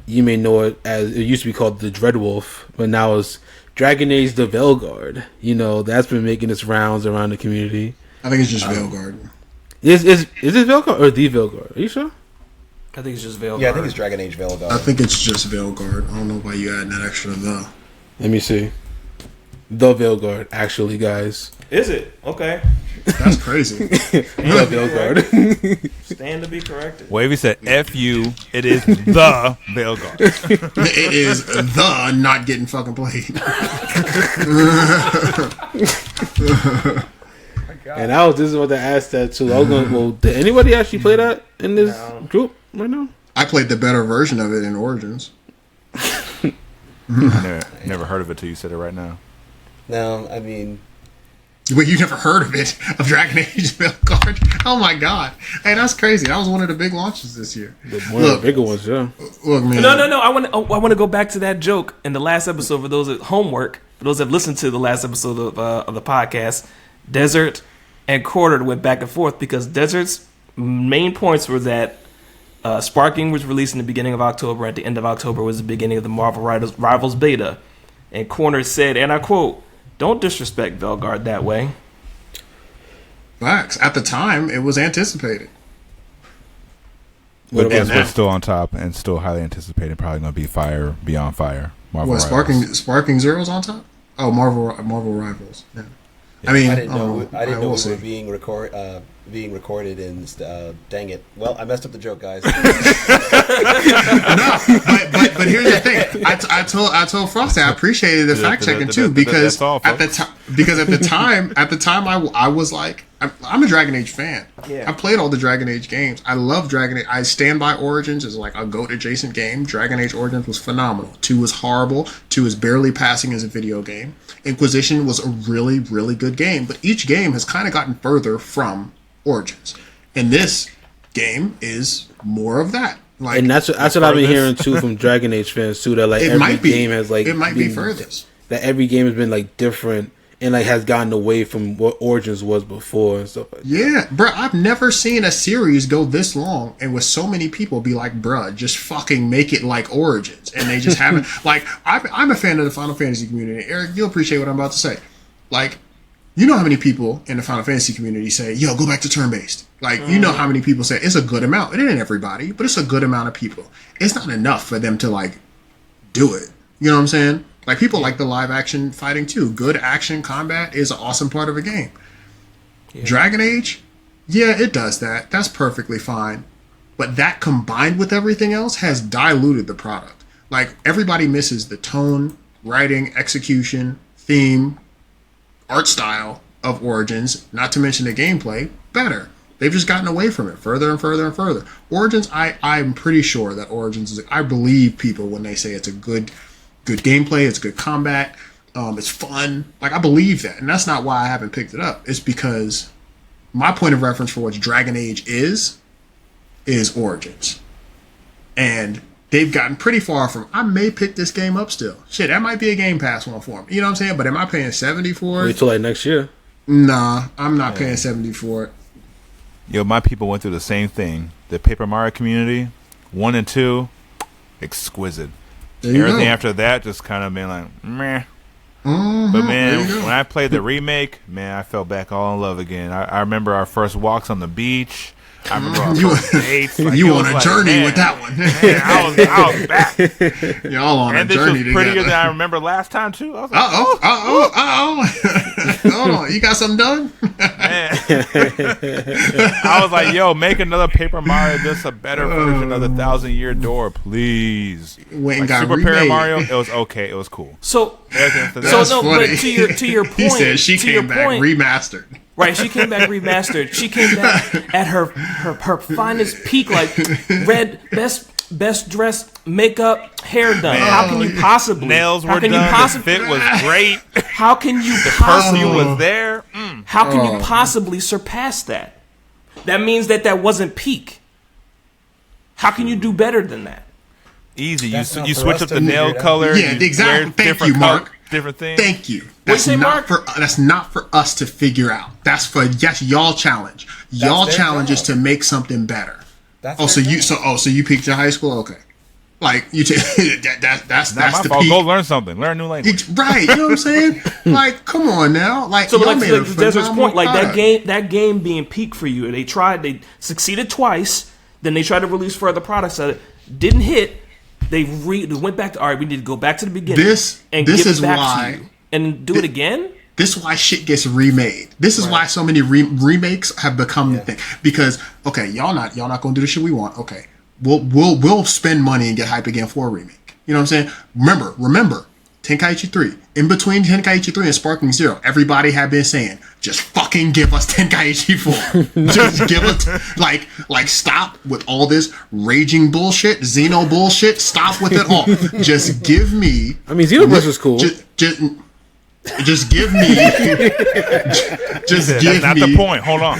you may know it as it used to be called the Dreadwolf, but now it's Dragon Age: The Veilguard. You know, that's been making its rounds around the community. I think it's just Veilguard. Is it Veilguard or the Veilguard? Are you sure? I think it's just Veilguard. Yeah, I think it's Dragon Age Veilguard. I think it's just Veilguard. I don't know why you adding that extra the. Let me see. The Veilguard, actually, guys. Is it? Okay. That's crazy. The Veilguard. Stand to be corrected. Wavy said, "F you." It is the Veilguard. It is the not getting fucking played. And this is what I asked that too. I was going, well, did anybody actually play that in this group right now? I played the better version of it in Origins. I never heard of it till you said it right now. No, I mean, But you never heard of it, of Dragon Age Veilguard? Oh my god. Hey, that's crazy. That was one of the big launches this year. One of the bigger ones, yeah. Look, man. No. I want to go back to that joke in the last episode for those at homework. For those that have listened to the last episode of the podcast, Desert and Quartered went back and forth because Desert's main points were that Sparking was released in the beginning of October. At the end of October was the beginning of the Marvel Rivals beta. And Corner said, and I quote, "Don't disrespect Veilguard that way." Facts. At the time, it was anticipated. What But about that's now? what's still on top and still highly anticipated. Probably going to be Fire Beyond Fire. Marvel What, Rivals. Sparking Zero's on top? Oh, Marvel Rivals. Yeah. I mean, I didn't know. I didn't know will we were see. being recorded. In dang it! Well, I messed up the joke, guys. No, but here's the thing. I told Frosty I appreciated the fact checking too because That's all, at the time I was like I'm a Dragon Age fan. Yeah. I played all the Dragon Age games. I love Dragon Age. I stand by Origins as like a GOAT adjacent game. Dragon Age Origins was phenomenal. 2 was horrible. 2 is barely passing as a video game. Inquisition was a really, really good game, but each game has kind of gotten further from Origins. And this game is more of that. Like, And that's what I've been furthest- hearing too from Dragon Age fans too. That like It every might be. game has like It might be been- furthest. That every game has been like different and like has gotten away from what Origins was before and stuff like that. Yeah, bruh, I've never seen a series go this long and with so many people be like, bruh, just fucking make it like Origins. And they just haven't. Like, I'm a fan of the Final Fantasy community. Eric, you'll appreciate what I'm about to say. Like, you know how many people in the Final Fantasy community say, yo, go back to turn-based. Like, you know how many people say, it's a good amount. It ain't everybody, but it's a good amount of people. It's not enough for them to, like, do it. You know what I'm saying? Like, people like the live action fighting too. Good action combat is an awesome part of a game. Dragon Age, yeah, it does that. That's perfectly fine. But that combined with everything else has diluted the product. Like, everybody misses the tone, writing, execution, theme, art style of Origins, not to mention the gameplay, better. They've just gotten away from it further and further and further. Origins, I'm pretty sure that Origins is, I believe people when they say it's a good gameplay, it's good combat, it's fun. Like, I believe that. And that's not why I haven't picked it up. It's because my point of reference for what Dragon Age is Origins. And they've gotten pretty far from, I may pick this game up still. Shit, that might be a Game Pass one for me. You know what I'm saying? But am I paying 70 for Wait it? till like next year. Nah, I'm not paying 70 for it. Yo, my people went through the same thing. The Paper Mario community, 1 and 2, exquisite. There you Everything go. after that just kind of been like, meh. Mhm, But there you man, go. when I played the remake, man, I fell back all in love again. I remember our first walks on the beach. I remember You- dates, like, you it on was a like, journey man, with that one. Man, I was back. Y'all on And a this was journey prettier together. than I remember last time too. I was like, Hold on, you got something done? man. I was like, yo, make another Paper Mario, just a better version of the 1,000-Year Door, please. Went and Like got Super remade. Paper Mario, it was okay, it was cool. So Everything That's no, funny. but to your point, He said she to your came back point, remastered. right? She came back remastered. She came back at her finest peak, like best dressed, makeup, hair done. How can you possibly? Nails how were can done. You possibly, The fit was great. how can you Perfume possibly? was there. How can you possibly surpass that? That means that wasn't peak. How can you do better than that? Easy. That's You not for switch us up to the figure nail it out. color. Yeah, you exactly. wear Thank different you, Mark. Different things. Thank you. That's say, not Mark? that's not for us to figure out. That's y'all challenge. Y'all their challenge is job. to make something better. That's Oh, so their you job. so you peaked your high school? Okay. Like you that's Not my the fault. peak. Go learn something. Learn a new language. Right, you know what I'm saying? Like, come on now. Like, So, y'all like, made to a the Desert's phenomenal point, like product. that game being peak for you. They succeeded twice. Then they tried to release further products that didn't hit. They went back to, all right, we need to go back to the beginning. This give is it back why- to you and do it again. This is why shit gets remade. This is why so many remakes have become the thing. Because okay, y'all not gonna do the shit we want. Okay, we'll spend money and get hype again for a remake. You know what I'm saying? Remember, Tenkaichi 3. In between Tenkaichi 3 and Sparking Zero, everybody had been saying, just fucking give us Tenkaichi 4. Just give us like stop with all this raging bullshit, Xeno bullshit. Stop with it all. Just give me. I mean, Xenoverse was cool. Just give me. Just That's give not me. the point. Hold on.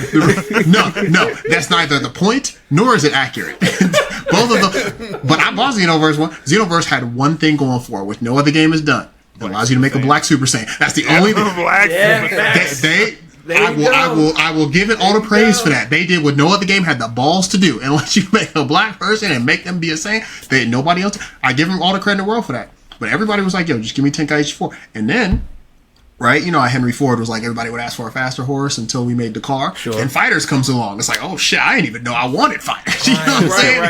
No, that's neither the point nor is it accurate. Both of them. But I bought Xenoverse 1. Xenoverse had one thing going for it, which no other game has done. It allows you to make a Black Super Saiyan. That's the only thing. Black Yeah, Super facts. They There you go. I will give it all the praise for that. They did what no other game had the balls to do. And let you make a black person and make them be a Saiyan. Nobody else. I give them all the credit in the world for that. But everybody was like, yo, just give me Tenkaichi 4. And then, right, you know how Henry Ford was like, everybody would ask for a faster horse until we made the car. Sure. And Fighters comes along. It's like, oh shit, I didn't even know I wanted Fighters. You know what I'm saying?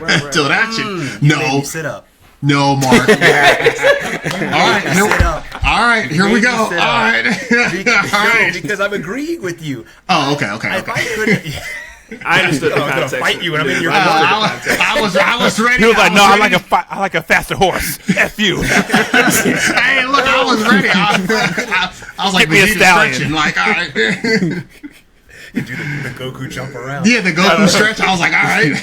Right. Until that shit. Made No. me sit up. No, Mark. All right, Sit up. all right, here we Made go. me All sit up. right, all right. Because I'm agreeing with you. Oh, okay. If I couldn't, I understood the I'm gonna context. fight you when I'm in your I was ready. He was like, I no, I ready. like a faster horse. F you. Hey, look, I was ready. I was like, Get me a Vegeta stallion. stretching. Like, all right. you do the Goku jump around. Yeah, the Goku stretch. I was like, all right.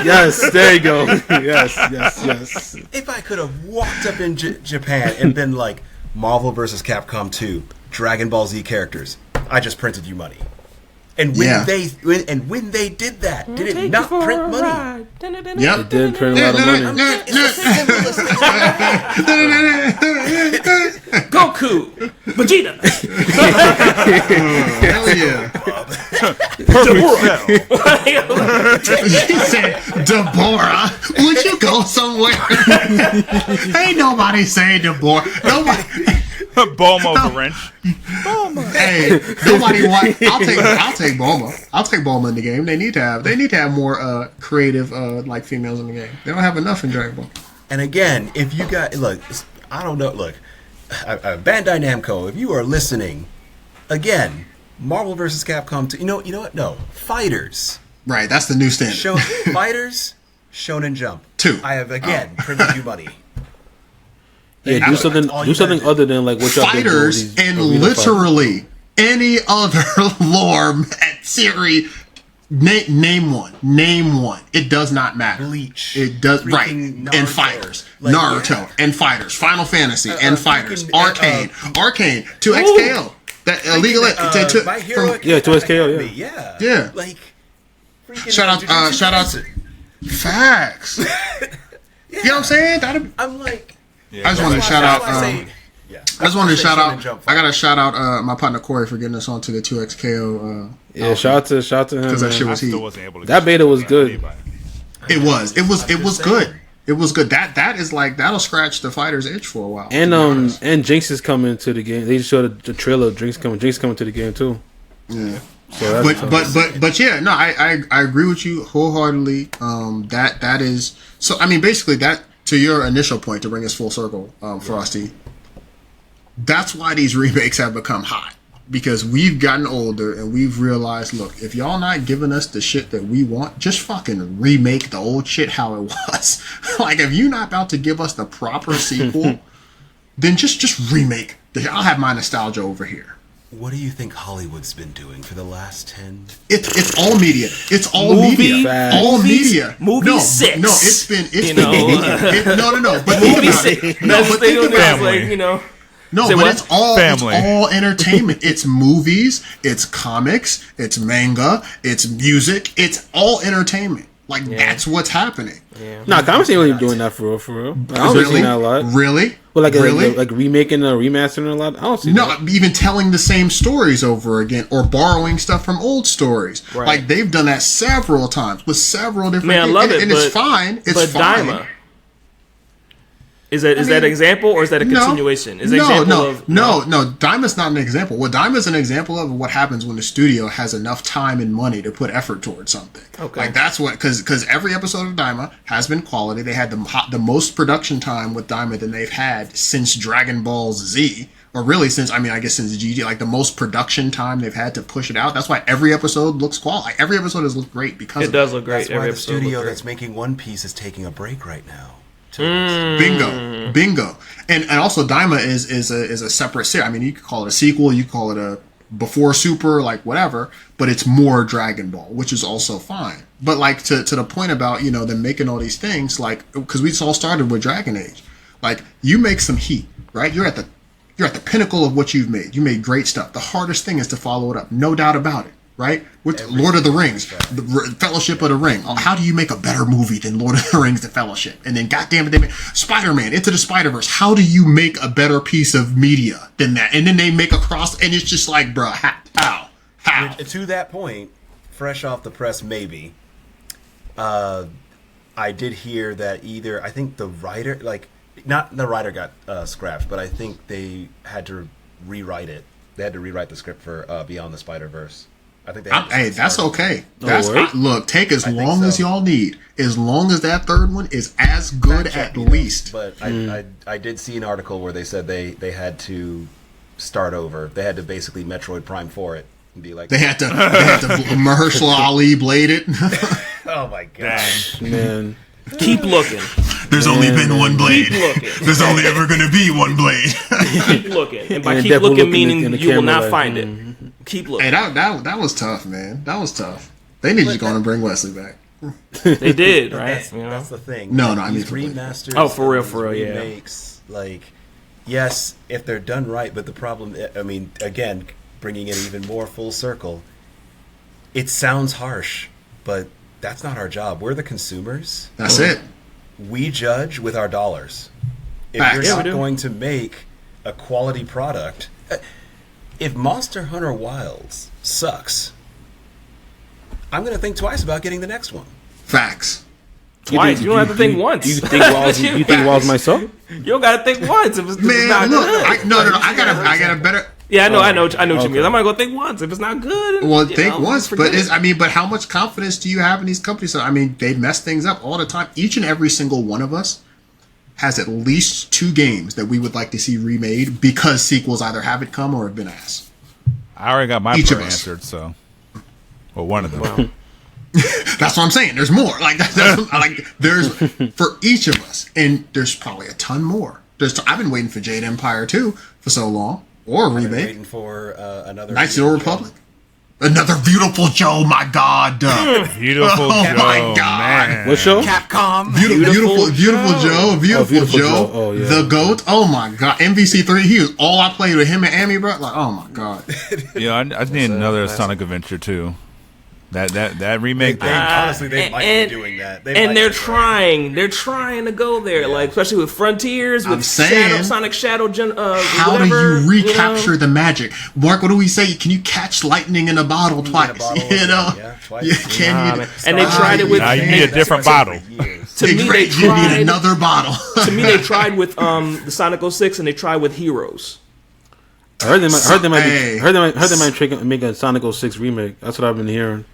Yes, there you go. Yes. If I could have walked up in Japan and been like, Marvel vs. Capcom 2, Dragon Ball Z characters, I just printed you money. And when they did that, did it not print money? Yep. It did print a lot of money. It's the simplest thing. Goku, Vegeta, Hell yeah. He said, Deborah, would you go somewhere? Ain't nobody saying Deborah. Nobody. Bulma the wrench. Hey, nobody want. I'll take Bulma. I'll take Bulma in the game. They need to have more creative like females in the game. They don't have enough in Dragon Ball. And again, if you got look, I don't know. Look, Bandai Namco, if you are listening, again, Marvel vs. Capcom 2. You know what? No, Fighters. Right, that's the new standard. Fighters, Shonen Jump. 2. I have again printed you money. Yeah, do something. all Do you something gotta do. other than like what y'all been doing, Fighters these and arena fights. literally any other lore series. Name one. It does not matter. Bleach. It does right. Freaking And Naruto. Fighters, Like, Naruto, yeah. and Fighters, Final Fantasy, and Fighters, freaking, Arcane, 2XKO. That League of My Hero Yeah, 2SKO, Academy, yeah. Yeah. Like, freaking Shout Jujutsu out Kaisen. Facts. You know what I'm saying? I'm like, I just wanted to shout out. that's why I I say- yeah. just wanted to shout Shonen out. Jump I gotta shout out my partner Corey for getting us onto the 2XKO. Yeah, shout out to him. Because that man. shit I was heat. still wasn't able to. That beta was good. It was just good. saying. It was good. That is like that'll scratch the fighter's itch for a while. And Jinx is coming to the game. They just showed the trailer of Jinx coming to the game too. yeah. So but yeah, no, I agree with you wholeheartedly. That is so. I mean, basically, that to your initial point, to bring us full circle, Frosty. That's why these remakes have become hot, because we've gotten older and we've realized, look, if y'all not giving us the shit that we want, just fucking remake the old shit how it was. Like, if you're not about to give us the proper sequel, then just remake. I'll have my nostalgia over here. What do you think Hollywood's been doing for the last 10? It's all media. It's all media. All media. Movie 6. No, it's been. No. But Movie 6. No, but think about it. Like, you know. No, but it's all entertainment. It's movies, it's comics, it's manga, it's music, it's all entertainment. Like, that's what's happening. Yeah. Nah, comics ain't really doing that for real. I don't see that a lot. Really? Well, like remaking or remastering a lot. I don't see that. No, even telling the same stories over again, or borrowing stuff from old stories. Right. Like, they've done that several times with several different. Man, I love it, and it's fine. It's fine. Daima. Is that an example, or is that a continuation? No, Daima's not an example. What Daima's an example of what happens when the studio has enough time and money to put effort towards something. Okay. Like, that's what, because every episode of Daima has been quality. They had the most production time with Daima than they've had since Dragon Ball Z, or really since, I guess since GT, like the most production time they've had to push it out. That's why every episode looks quality. Like, every episode has looked great because it does look great. That's why the studio that's making One Piece is taking a break right now. Bingo. And also Daima is a separate series. I mean, you could call it a sequel, you could call it a before Super, like whatever, but it's more Dragon Ball, which is also fine. But like to the point about, you know, them making all these things, like, because we all started with Dragon Age. Like, you make some heat, right? You're at the pinnacle of what you've made. You made great stuff. The hardest thing is to follow it up, no doubt about it. Right? With Lord of the Rings, the Fellowship of the Ring. How do you make a better movie than Lord of the Rings, The Fellowship? And then, goddamn it, they make Spider-Man, Into the Spider-Verse. How do you make a better piece of media than that? And then they make a cross, and it's just like, bruh, how? To that point, fresh off the press, maybe, I did hear that I think the writer, like, not the writer got scrapped, but I think they had to rewrite it. They had to rewrite the script for Beyond the Spider-Verse. I think hey, that's okay. Look, take as long as y'all need. As long as that third one is as good at least. But I did see an article where they said they had to start over. They had to basically Metroid Prime 4 it and be like, they had to Mahershala Ali blade it. Oh my gosh, man. Keep looking. There's only been one blade. Keep looking. There's only ever going to be one blade. Keep looking. And by keep looking, meaning you will not find it. Keep looking. Hey, that was tough, man. That was tough. They need to go and bring Wesley back. They did, right? That's the thing. No, I mean these remasters. Oh, for real, remakes, like, yes, if they're done right, but the problem, I mean, again, bringing it even more full circle, it sounds harsh, but that's not our job. We're the consumers. That's it. We judge with our dollars. If Facts. you're not going to make a quality product, if Monster Hunter Wilds sucks, I'm going to think twice about getting the next one. Facts. Twice. You don't have to think once. You think Wilds myself? You don't got to think once. If it's not look, good. No. I got a better. Yeah, I know what you mean. I'm gonna go think once. If it's not good, well, think once. But but how much confidence do you have in these companies? So, I mean, they mess things up all the time. Each and every single one of us has at least 2 games that we would like to see remade because sequels either haven't come or have been asked. I already got my Each part of us. answered, so one of them. Wow. That's what I'm saying. There's more. Like there's for each of us, and there's probably a ton more. I've been waiting for Jade Empire 2 for so long. Or a remake. Waiting for another Knights of the Old Republic. Another Beautiful Joe, my God. Beautiful Joe, my God. man. What show? Capcom. Beautiful Joe. Beautiful Joe. Oh, yeah. The GOAT. Oh, my God. MVC3. He was all I played with him and Amy, bro. Like, oh, my God. Yeah, I need another Sonic Adventure too. That remake thing. Honestly, they might be doing that. They're trying to go there, like especially with Frontiers, with Sonic Shadow. How whatever, do you recapture the magic, Mark? What do we say? Can you catch lightning in a bottle twice? Twice. Can you? And they tried it with. Now you need a different bottle. To me, they you need another bottle. To me, they tried with the Sonic 06, and they tried with Heroes. I heard they might. Hey. Heard they might make a Sonic 06 remake. That's what I've been hearing.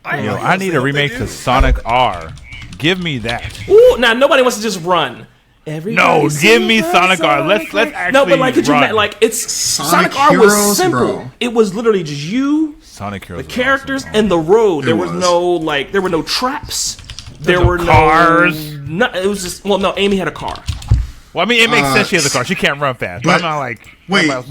I need a remake to Sonic R. Give me that. Ooh, now nobody wants to just run. No, give me Sonic R. Let's actually no, but like, could you run. imagine, like it's Sonic R Heroes, was simple. bro. It was literally just you, Sonic Heroes the was characters, awesome. and the road. There It was was. there were no traps. There no were cars. No, it was just no. Amy had a car. Well, I mean, it makes sense she has a car. She can't run fast. But I'm not like... Wait, I'm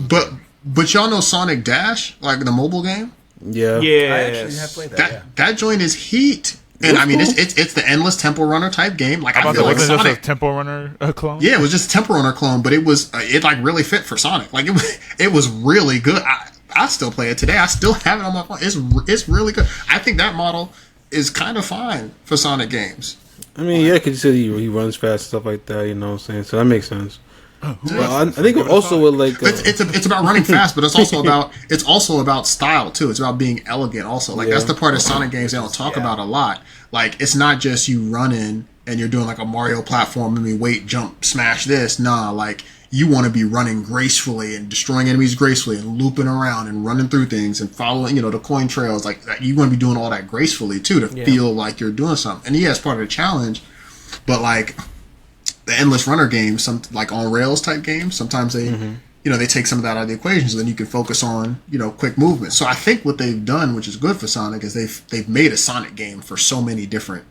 but y'all know Sonic Dash, like the mobile game? Yeah. Yeah, I actually have played that. That joint is heat. And I mean, it's the endless temple runner type game. Like I feel like wasn't just Sonic. a Temple Runner clone? Yeah, it was just a temple runner clone, but it was it like really fit for Sonic. Like it was really good. I still play it today. I still have it on my phone. It's really good. I think that model is kind of fine for Sonic games. I mean, yeah, because you said he runs fast, stuff like that. You know what I'm saying? So that makes sense. Well, I think also with like It's about running fast, but it's also about style too. It's about being elegant. Also, like that's the part of Sonic games they don't talk about a lot. Like it's not just you running and you're doing like a Mario platform. I mean, wait, jump, smash this. Nah, like you want to be running gracefully and destroying enemies gracefully and looping around and running through things and following, the coin trails. Like you want to be doing all that gracefully too to feel like you're doing something. And yeah, it's part of the challenge, but like. The endless runner games, some like on rails type games, sometimes they, they take some of that out of the equation, so then you can focus on, quick movement. So I think what they've done, which is good for Sonic, is they've made a Sonic game for so many different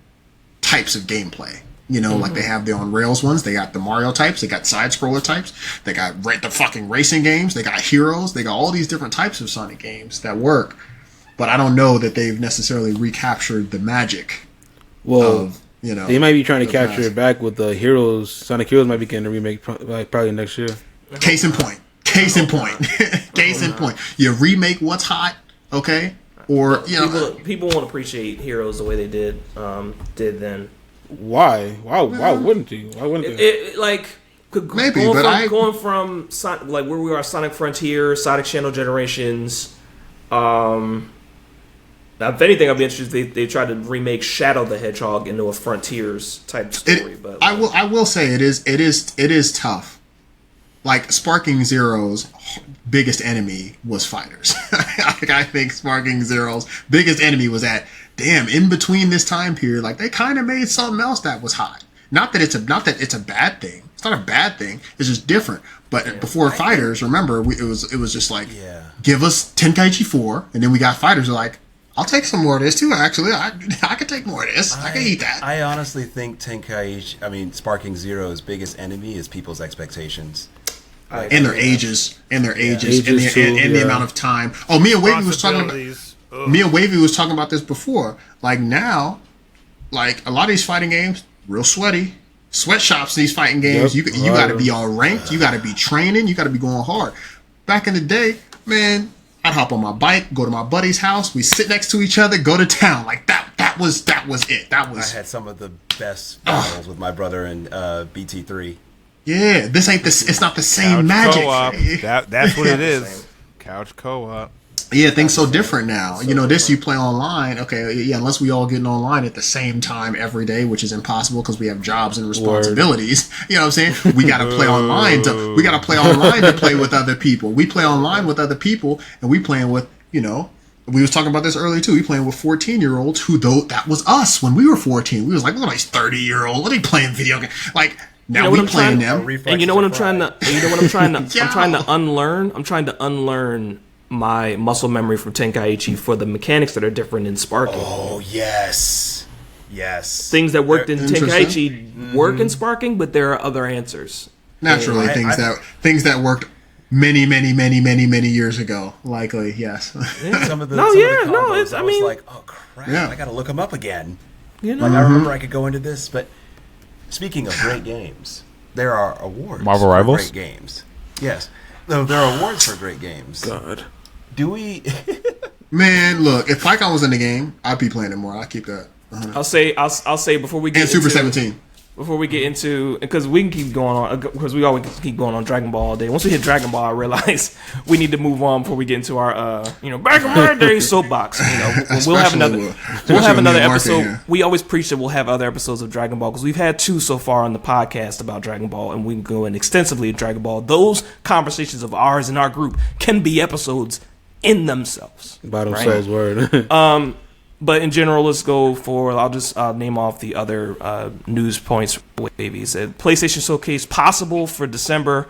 types of gameplay. Like they have the on rails ones, they got the Mario types, they got side scroller types, they got the fucking racing games, they got heroes, they got all these different types of Sonic games that work. But I don't know that they've necessarily recaptured the magic of. They might be trying to capture it back with the Heroes. Sonic Heroes might be getting a remake probably next year. Case in point. Case in point. You remake what's hot, okay? Or people won't appreciate Heroes the way they did then. Why? Why wouldn't you? Why wouldn't they? Maybe, going from like where we are, Sonic Frontier, Sonic Channel Generations. Now, if anything, I'd be interested. They tried to remake Shadow the Hedgehog into a Frontiers type story. But I will say it is tough. Like Sparking Zero's biggest enemy was fighters. I think Sparking Zero's biggest enemy was in between this time period. Like they kind of made something else that was hot. Not that it's a bad thing. It's not a bad thing. It's just different. But before fighters, remember it was just like give us Tenkaichi 4, and then we got fighters who are like. I'll take some more of this too. Actually, I could take more of this. I can eat that. I honestly think Sparking Zero's biggest enemy is people's expectations. And their ages, and the amount of time. Oh, Mia Wavy was talking about this before. Like now, like a lot of these fighting games, real sweaty. Sweatshops in these fighting games. You got to be on ranked. You got to be training. You got to be going hard. Back in the day, man. I'd hop on my bike, go to my buddy's house. We sit next to each other, go to town. Like that was it. I had some of the best battles with my brother in BT3. Yeah, it's not the same magic. Co-op. That's what it is. Couch co-op. Yeah, things so different now. This you play online. Okay, yeah, unless we all getting online at the same time every day, which is impossible because we have jobs and responsibilities. Word. You know what I'm saying? We got to play online to play with other people. We play online with other people, and we playing with we was talking about this earlier too. We playing with 14-year-olds who that was us when we were 14. We was like, look at these 30-year-old. What are they playing video games? Like. Now we playing them, and you know what I'm trying to. I'm trying to unlearn. I'm trying to unlearn my muscle memory from Tenkaichi for the mechanics that are different in Sparking. Oh yes. Things that worked in Tenkaichi work in Sparking, but there are other answers. Naturally, things that worked many years ago. Likely, yes. Yeah, some of the combos, I was like, oh crap, I got to look them up again. Like I remember I could go into this, but. Speaking of great games, there are awards Marvel for Rivals? great games. Yes. No, there are awards for great games. God. Do we... Man, look, if Pycon was in the game, I'd be playing it more. I'd keep that. I'll say before we get and Super 17. before we get into, because we can keep going on, because we always keep going on Dragon Ball all day. Once we hit Dragon Ball, I realize we need to move on before we get into our, back in my day soapbox. We'll have another episode. Here. We always preach that we'll have other episodes of Dragon Ball because we've had 2 so far on the podcast about Dragon Ball, and we can go in extensively in Dragon Ball. Those conversations of ours in our group can be episodes in themselves. By themselves, word. But in general, let's go for. I'll name off the other news points. Wavy said PlayStation Showcase possible for December.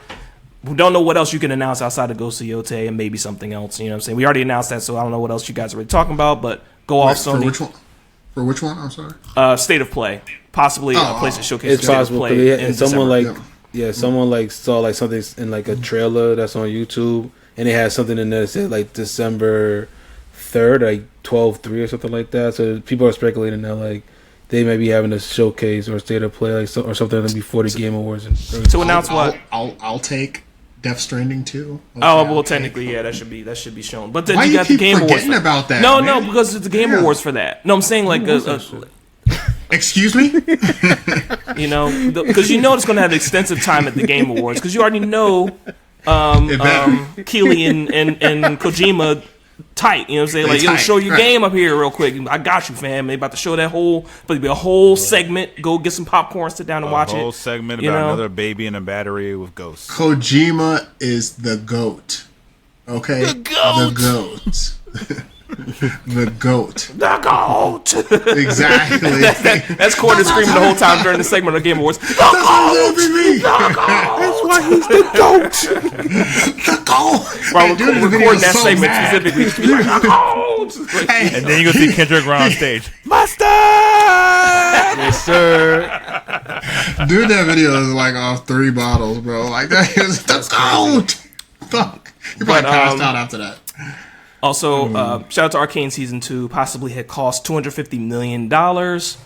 We don't know what else you can announce outside of Ghost of Yote and maybe something else. You know what I'm saying? We already announced that, so I don't know what else you guys are really talking about. But go off, Sony. For which one? For which one? I'm sorry. State of Play, possibly PlayStation Showcase. It's possible. Play Someone saw like something in like a trailer that's on YouTube, and it had something in there that said like December 3rd, like 12/3 or something like that. So people are speculating that like they may be having a showcase or a state of play or something before the Game Awards. To announce what? I'll take Death Stranding 2. Technically, yeah, that should be shown. But then Why you got keep the Game Awards. forgetting about that? No, man? because it's the Game Awards for that. No, I'm saying like Excuse me. because it's going to have extensive time at the Game Awards because you already know Keighley and Kojima tight, you know what I'm saying? Like, yo, show your game up here real quick. I got you, fam. They about to show that but it'll be a whole segment. Go get some popcorn, sit down and watch it. A whole segment about another baby in a battery with ghosts. Kojima is the GOAT. Okay? The GOAT! The GOAT. The GOAT! Exactly. That's Corner screaming the whole time during the segment of Game Awards. The That's GOAT! That's why he's the GOAT. The GOAT. Bro, we're recording that segment specifically. The GOAT! Hey. And then you go see Kendrick Lamar on stage. Mustard! Yes, sir. Dude, that video is like off 3 bottles, bro. Like, that is the GOAT. Fuck. You probably passed out after that. Also, shout out to Arcane Season 2. Possibly had cost $250 million. Cost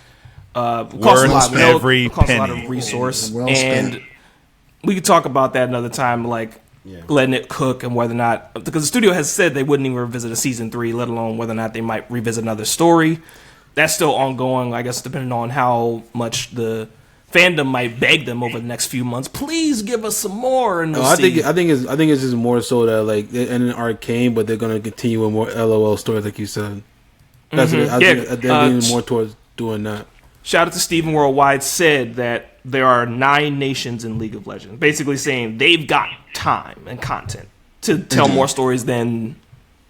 a lot of resource. Well and spent. we could talk about that another time, like letting it cook and whether or not, because the studio has said they wouldn't even revisit a Season 3, let alone whether or not they might revisit another story. That's still ongoing, I guess, depending on how much the fandom might beg them over the next few months. Please give us some more. And I think it's just more so that like they're in Arcane, but they're gonna continue with more LOL stories, like you said. That's I think they're leaning more towards doing that. Shout out to Steven Worldwide said that there are 9 nations in League of Legends, basically saying they've got time and content to tell more stories than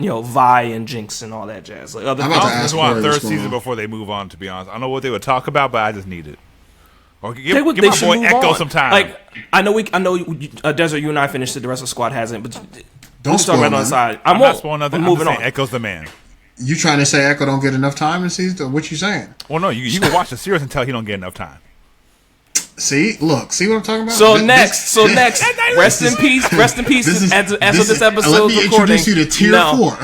Vi and Jinx and all that jazz. Like other I just want a 3rd season before they move on. To be honest, I don't know what they would talk about, but I just need it. Or give my boy Echo some time. Like I know Desert, you and I finished it. The rest of the squad hasn't, but Don't spoil right on the nothing. side. I'm not spoiling nothing. I'm I'm moving just saying on. Echo's the man. You trying to say Echo don't get enough time in season? What you saying? Well, no, you can watch the series and tell he don't get enough time. See what I'm talking about? So next, rest in peace. Rest in peace. As of this episode let me recording, introduce you to Tier 4.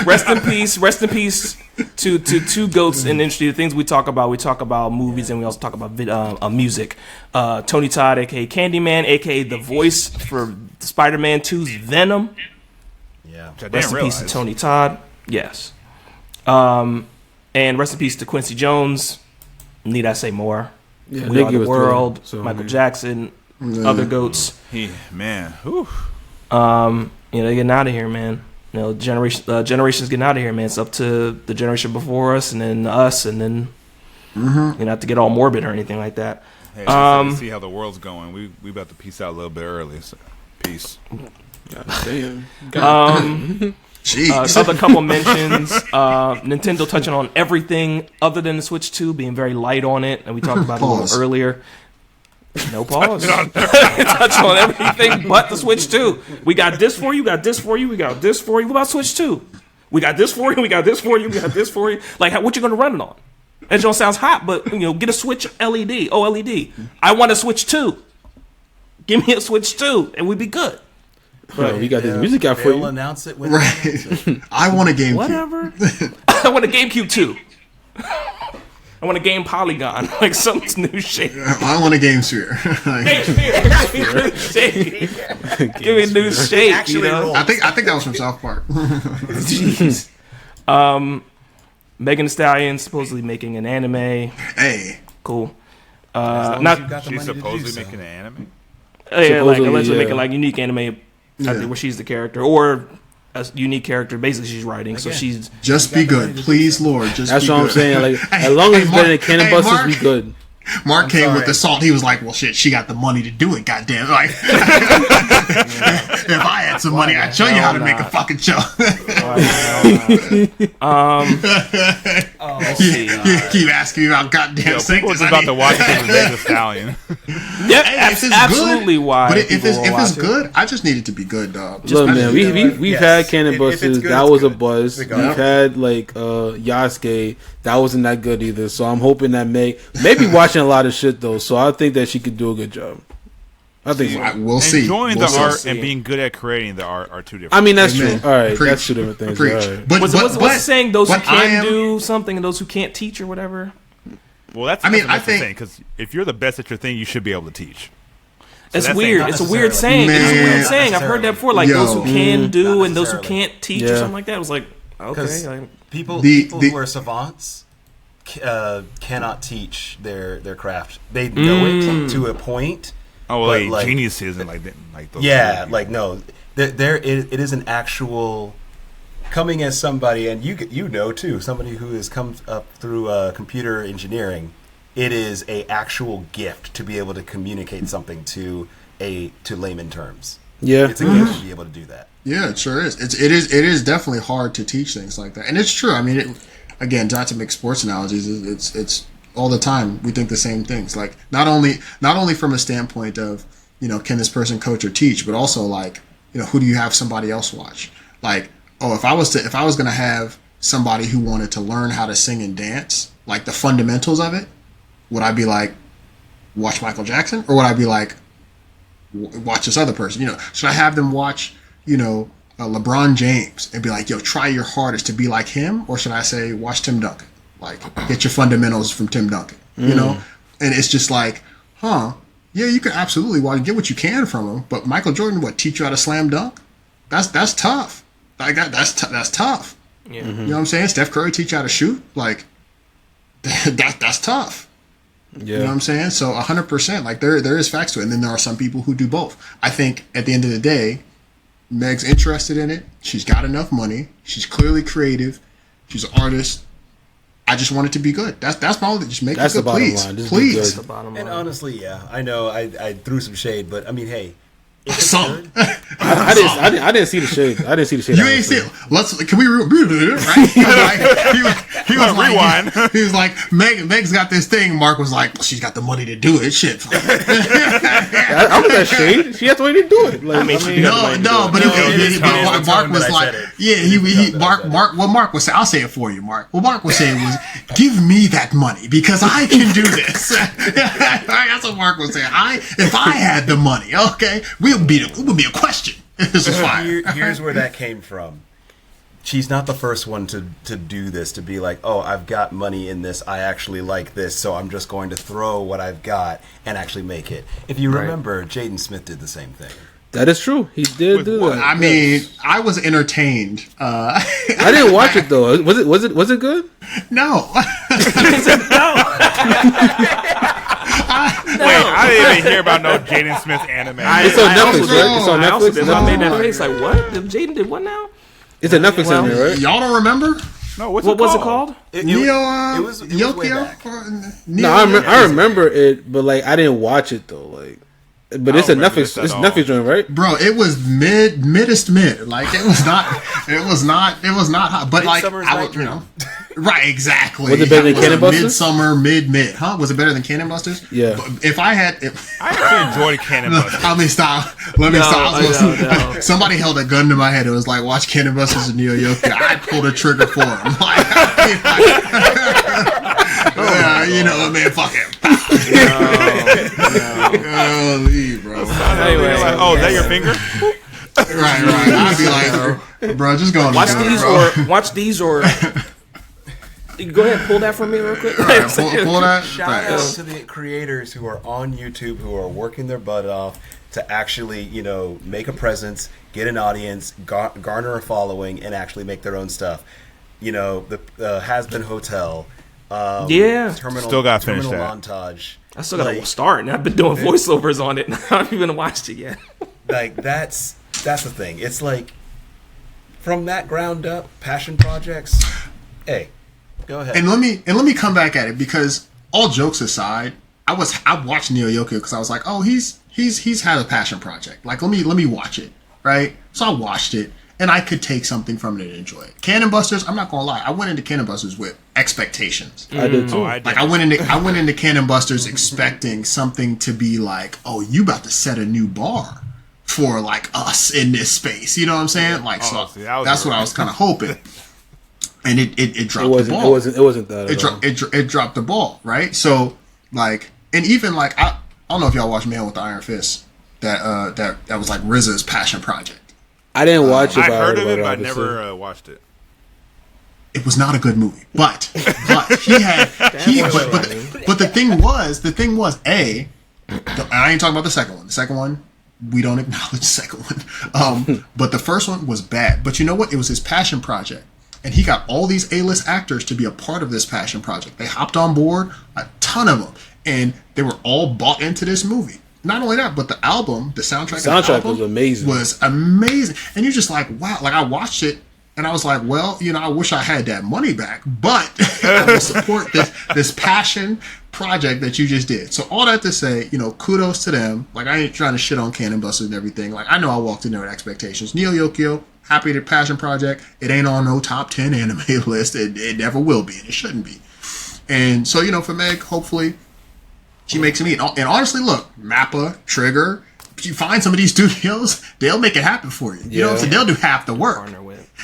Rest in peace to 2 goats in the industry. The things we talk about movies, and we also talk about music. Tony Todd, aka Candyman, aka the voice for Spider-Man 2's Venom. Yeah. Rest in peace to Tony Todd. Yes. And rest in peace to Quincy Jones. Need I say more? Yeah, We Are the World, so, Michael Jackson, other goats. Whew. They're getting out of here, man. Generations getting out of here, man. It's up to the generation before us, and then us, and then not to get all morbid or anything like that. Hey, let's see how the world's going. We about to peace out a little bit early. So peace. God damn. Jeez. Other couple mentions. Nintendo touching on everything other than the Switch 2, being very light on it, and we talked about it a little earlier. No pause. Touch on everything but the Switch 2. We got this for you. Got this for you. We got this for you. What about Switch 2? We got this for you. We got this for you. We got this for you. Like, what you gonna run it on? That joint sounds hot, but get a Switch LED. OLED. I want a Switch 2. Give me a Switch 2, and we'd be good. Bro, we got this music out for They'll you. announce it when they announce it. I want a GameCube. Whatever. I want a GameCube 2. I want a Game Polygon, like some new shit. I want a Game Sphere. Give me a new shake. Actually roll. I think that was from South Park. Jeez. Megan Thee Stallion supposedly making an anime. Hey, Cool. As long as Not you've got the She's money to do supposedly so. making an anime. yeah, like Supposedly, allegedly yeah. making like unique anime. I think where she's the character or a unique character. Basically, she's writing. So Again. she's just be good, please, Lord. Just That's be what I'm good. saying. Like, Hey, as long as hey, it's Mark- better than Cannon hey, Busters, Mark- we good. Mark came with sorry. the salt. He was like, "Well, shit, she got the money to do it. Goddamn! Like, if I had some money, I'd show you how to make a fucking show." let's see. You keep asking me about goddamn Yo, people sickness. just about to watch it with Megan Thee Stallion. Yeah, Hey, if it's absolutely. good, Why? But if people it's will if it's watch it. good, I just need it to be good, dog. Look, I man, just- we've Yes. had Cannon If it's Busters. good, That it's was a good. buzz. We We've got it. had like Yasuke. That wasn't that good either. So I'm hoping that Meg be watching a lot of shit though. So I think that she could do a good job. I think. So. We'll see. Enjoying We'll the see. art and being good at creating the art are two different. I mean, that's Amen. true. All right, Preach. that's two different things. Preach. All right. But, What's it saying? Those who but I can am- do something and those who can't teach or whatever. well, that's I mean, that's I the think- thing because if you're the best at your thing, you should be able to teach. It's that's weird. not It's a weird necessarily. saying. It's a Man. weird Not saying. I've heard that before. Like Yo. those who can do Not and those who necessarily. can't teach or Yeah. something like that. I was like, okay. Because Like, people The- who are savants cannot teach their craft. They know it to a point. Oh, well, But, like, like- geniuses and like those. Yeah, kind of like no, it is an actual coming as somebody, and you know too, somebody who has come up through computer engineering. It is a actual gift to be able to communicate something to layman terms. Yeah. It's a gift to be able to do that. Yeah, it sure is. It is definitely hard to teach things like that, and it's true. I mean, again, not to make sports analogies, it's all the time we think the same things. Like not only from a standpoint of can this person coach or teach, but also like who do you have somebody else watch? Like if I was gonna have somebody who wanted to learn how to sing and dance, like the fundamentals of it, would I be like watch Michael Jackson, or would I be like watch this other person? Should I have them watch LeBron James and be like, yo, try your hardest to be like him? Or should I say, watch Tim Duncan? Like, get your fundamentals from Tim Duncan, And it's just like, yeah, you can absolutely get what you can from him. But Michael Jordan, teach you how to slam dunk? That's tough. Like that's tough. yeah. You know what I'm saying? Steph Curry teach you how to shoot? Like, that's tough. Yeah. You know what I'm saying? So 100%, like there is facts to it. And then there are some people who do both. I think at the end of the day, Meg's interested in it. She's got enough money. She's clearly creative. She's an artist. I just want it to be good. That's my only. Just make That's it the good, bottom please. line. Just be Please. That's the bottom line. And honestly, yeah, I know I threw some shade, but I mean, hey, if it's Some. good, I didn't see the shade. I didn't see the shade. You ain't see honestly. it. Can we right? He was like, Rewind. He was like, Meg's got this thing. Mark was like, she's got the money to do it. Shit. I was that shade. She has the way to do it. Like, I mean, No, but Mark was like, what Mark was saying, I'll say it for you, Mark. What Mark was saying was, give me that money because I can do this. That's what Mark was saying. If I had the money, okay, it would be a question. This is fire. here's where that came from. She's not the first one to do this, to be like, oh, I've got money in this, I actually like this, so I'm just going to throw what I've got and actually make it. If you remember, Jaden Smith did the same thing. that is true. He did do that. I mean, I was entertained. I didn't watch it though. Was it good? No. Wait, I didn't even hear about no Jaden Smith anime. It's on Netflix, right? It's on I also Netflix. did. I made that face like, what? Jaden did what now? It's a Netflix anime, right? Y'all don't remember? no, what's What it was called? it called? Neo, it was way Yokio? back. No, I remember it, but like I didn't watch it though. Like, but it's a don't remember Netflix. this at It's all. Netflix joint, right? Bro, it was middest mid. Like it was not hot. But like Midsummer's I Night was, Dream. Right, exactly. Was it better than That Cannon a Busters? Midsummer mid, huh? Was it better than Cannon Busters? Yeah. But if I had, I actually enjoyed Cannon Busters. let me stop. Let me stop. no. Somebody held a gun to my head. It was like, watch Cannon Busters and Neo Yoki. I pulled a trigger for him. Man, fuck him. Golly, bro. Anyway, Like, oh, is that your finger? Right. I'd be like, bro, just go on. Watch the gun, these bro. or watch these or. Go ahead, pull that from me real quick. Pull that. Shout out Thanks. to the creators who are on YouTube, who are working their butt off to actually, make a presence, get an audience, garner a following, and actually make their own stuff. the Has Been Hotel. Yeah. Still gotta finish terminal that. montage. I still got to start, and I've been doing voiceovers on it. I haven't even watched it yet. Like that's the thing. It's like from that ground up passion projects. Hey, go ahead. And let me come back at it, because all jokes aside, I watched Neo Yokio because I was like, oh, he's had a passion project. Like, let me watch it, right? So I watched it, and I could take something from it and enjoy it. Cannon Busters, I'm not gonna lie, I went into Cannon Busters with expectations. I did too. Like I went into Cannon Busters expecting something to be like, oh, you about to set a new bar for like us in this space. You know what I'm saying? Like, so that's what I was kind of hoping. And it dropped the ball. It wasn't that. It dropped the ball, right? So like, and even like I don't know if y'all watched Man with the Iron Fist. That was like RZA's passion project. I didn't watch it. I heard of it, but I never watched it. It was not a good movie, but the thing was I ain't talking about the second one. The second one, we don't acknowledge the second one. But the first one was bad. But you know what? It was his passion project. And he got all these A-list actors to be a part of this passion project. They hopped on board, a ton of them. And they were all bought into this movie. Not only that, but the soundtrack was amazing. Was amazing. And you're just like, wow. Like, I watched it, and I was like, well, I wish I had that money back. But I will support this passion project that you just did. So all that to say, kudos to them. Like, I ain't trying to shit on Cannon Busters and everything. Like, I know I walked in there with expectations. Neo Yokio, happy to passion project. It ain't on no top 10 anime list. It never will be, and it shouldn't be. And so, for Meg, hopefully she makes it meet. And honestly, look, Mappa, Trigger, if you find some of these studios, they'll make it happen for you. You know what I'm saying? They'll do half the work.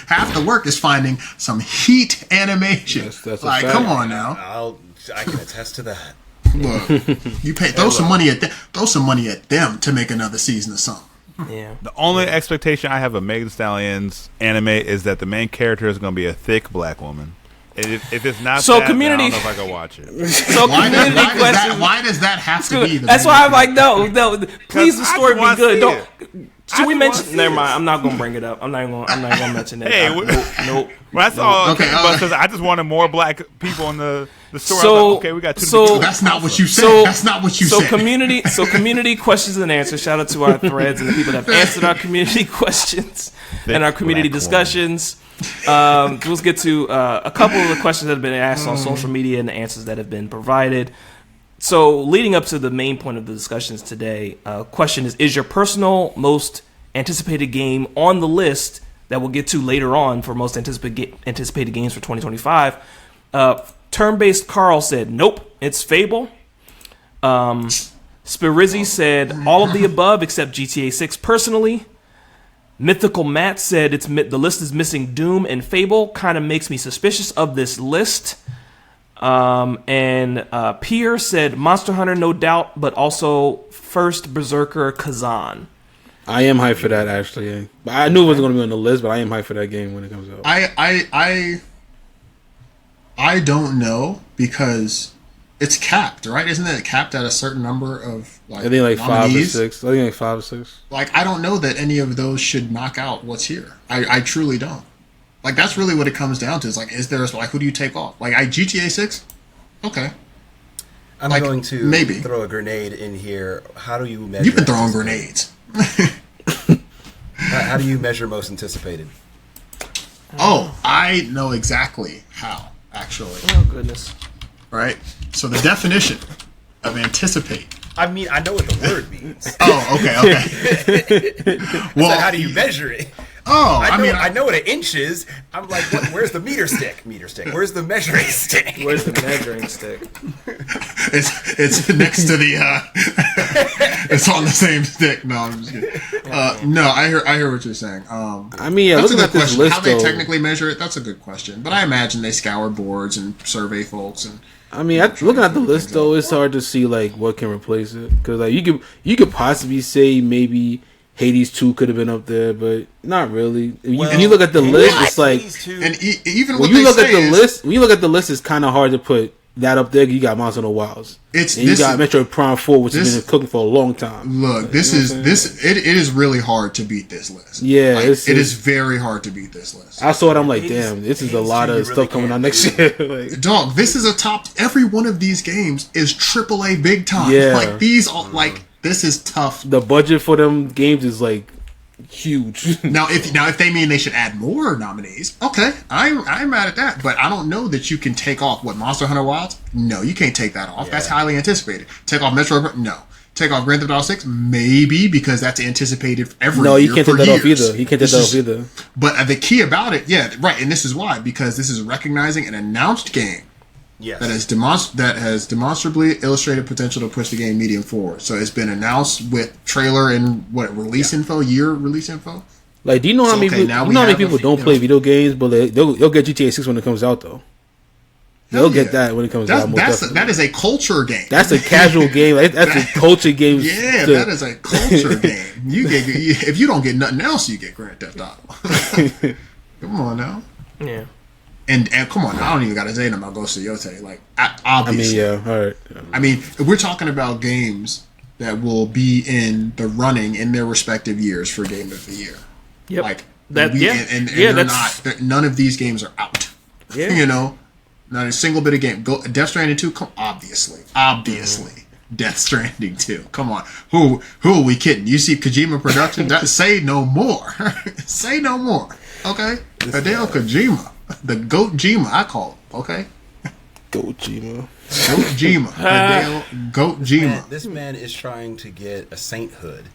Half the work is finding some heat animation. That's like, come on now. I can attest to that. Look, you pay throw some money at them to make another season of something. Yeah. The only expectation I have of Megan Thee Stallion's anime is that the main character is going to be a thick black woman. If it's not so that, community, then I don't know if I can watch it. So why does that have to be? That's why I'm like, no. Please, the story be good. Don't. Should we mention? Never mind. I'm not gonna bring it up. I'm not gonna mention that. Hey, nope. Well, that's all. Okay, because I just wanted more black people in the story. So, okay, we got two. So that's not what you said. That's not what you said. So community questions and answers. Shout out to our threads and the people that have answered our community questions and our community discussions. Let's get to a couple of the questions that have been asked on social media and the answers that have been provided. So leading up to the main point of the discussions today, question is your personal most anticipated game on the list that we'll get to later on for most anticipated games for 2025? Turn-based Carl said, nope, it's Fable. Spirizzi said, all of the above except GTA 6 personally. Mythical Matt said the list is missing Doom and Fable. Kind of makes me suspicious of this list. And Pierre said Monster Hunter, no doubt, but also first Berserker Kazan. I am hyped for that, actually. But I knew it wasn't going to be on the list, but I am hyped for that game when it comes out. I don't know, because it's capped, right? Isn't it capped at a certain number of I think like nominees? 5 or 6. Like, I don't know that any of those should knock out what's here. I truly don't. Like, that's really what it comes down to. Is like, who do you take off? Like, GTA 6? Okay. I'm going to maybe throw a grenade in here. How do you measure? You've been throwing grenades. How do you measure most anticipated? Oh, I know exactly how, actually. Oh, goodness. Right? So the definition of anticipate. I mean, I know what the word means. Oh, okay. Well, so how do you measure it? Oh, I know what an inch is. I'm like, where's the meter stick? Where's the measuring stick? Where's the measuring stick? It's next to the. It's on the same stick. No, I'm just kidding. No, I hear what you're saying. That's a good question. How they technically measure it, that's a good question. But I imagine they scour boards and survey folks and. Looking at the list though, it's hard to see like what can replace it, because like you could possibly say maybe Hades 2 could have been up there, but not really. When you look at the list, it's like, and even when you look at the list, it's kind of hard to put that up there, you got Monster Hunter Wilds. It's and you got Metroid Prime 4, which has been cooking for a long time. Look, it is really hard to beat this list. Yeah, like, it is very hard to beat this list. I saw it. I'm like, damn, this is a lot of stuff coming out next year. Like, dog, this is a top. Every one of these games is AAA big time. Yeah. Like these, like this is tough. The budget for them games is like huge. Now, if they mean they should add more nominees, okay, I'm mad at that. But I don't know that you can take off Monster Hunter Wilds. No, you can't take that off. Yeah. That's highly anticipated. Take off Metroid. No. Take off Grand Theft Auto 6, maybe because that's anticipated every year. No, you can't take that off either. You can't take that off either. But the key about it, yeah, right, and this is why, because this is recognizing an announced game. Yes. That has demonstrably illustrated potential to push the game medium forward. So it's been announced with trailer and release info, year release info. Like, do you know how many people don't play video games, but they'll get GTA 6 when it comes out though. They'll get that when it comes out. That is a culture game. That's a casual game. That's a culture game. Yeah, that is a culture game. If you don't get nothing else, you get Grand Theft Auto. Come on now. Yeah. And come on, I don't even got to say nothing about Ghost of Yotei. Like, obviously. I mean, yeah, all right. I mean, we're talking about games that will be in the running in their respective years for Game of the Year. Yep. Like, and none of these games are out. Yeah. You know? Not a single bit of game. Death Stranding 2, obviously. Death Stranding 2. Come on. Who are we kidding? You see Kojima Production? Say no more. Say no more. Okay? Hideo Kojima. The Goat-Jima, I call it. Okay? Goat-Jima. Hideo Goat-Jima. This man is trying to get a sainthood.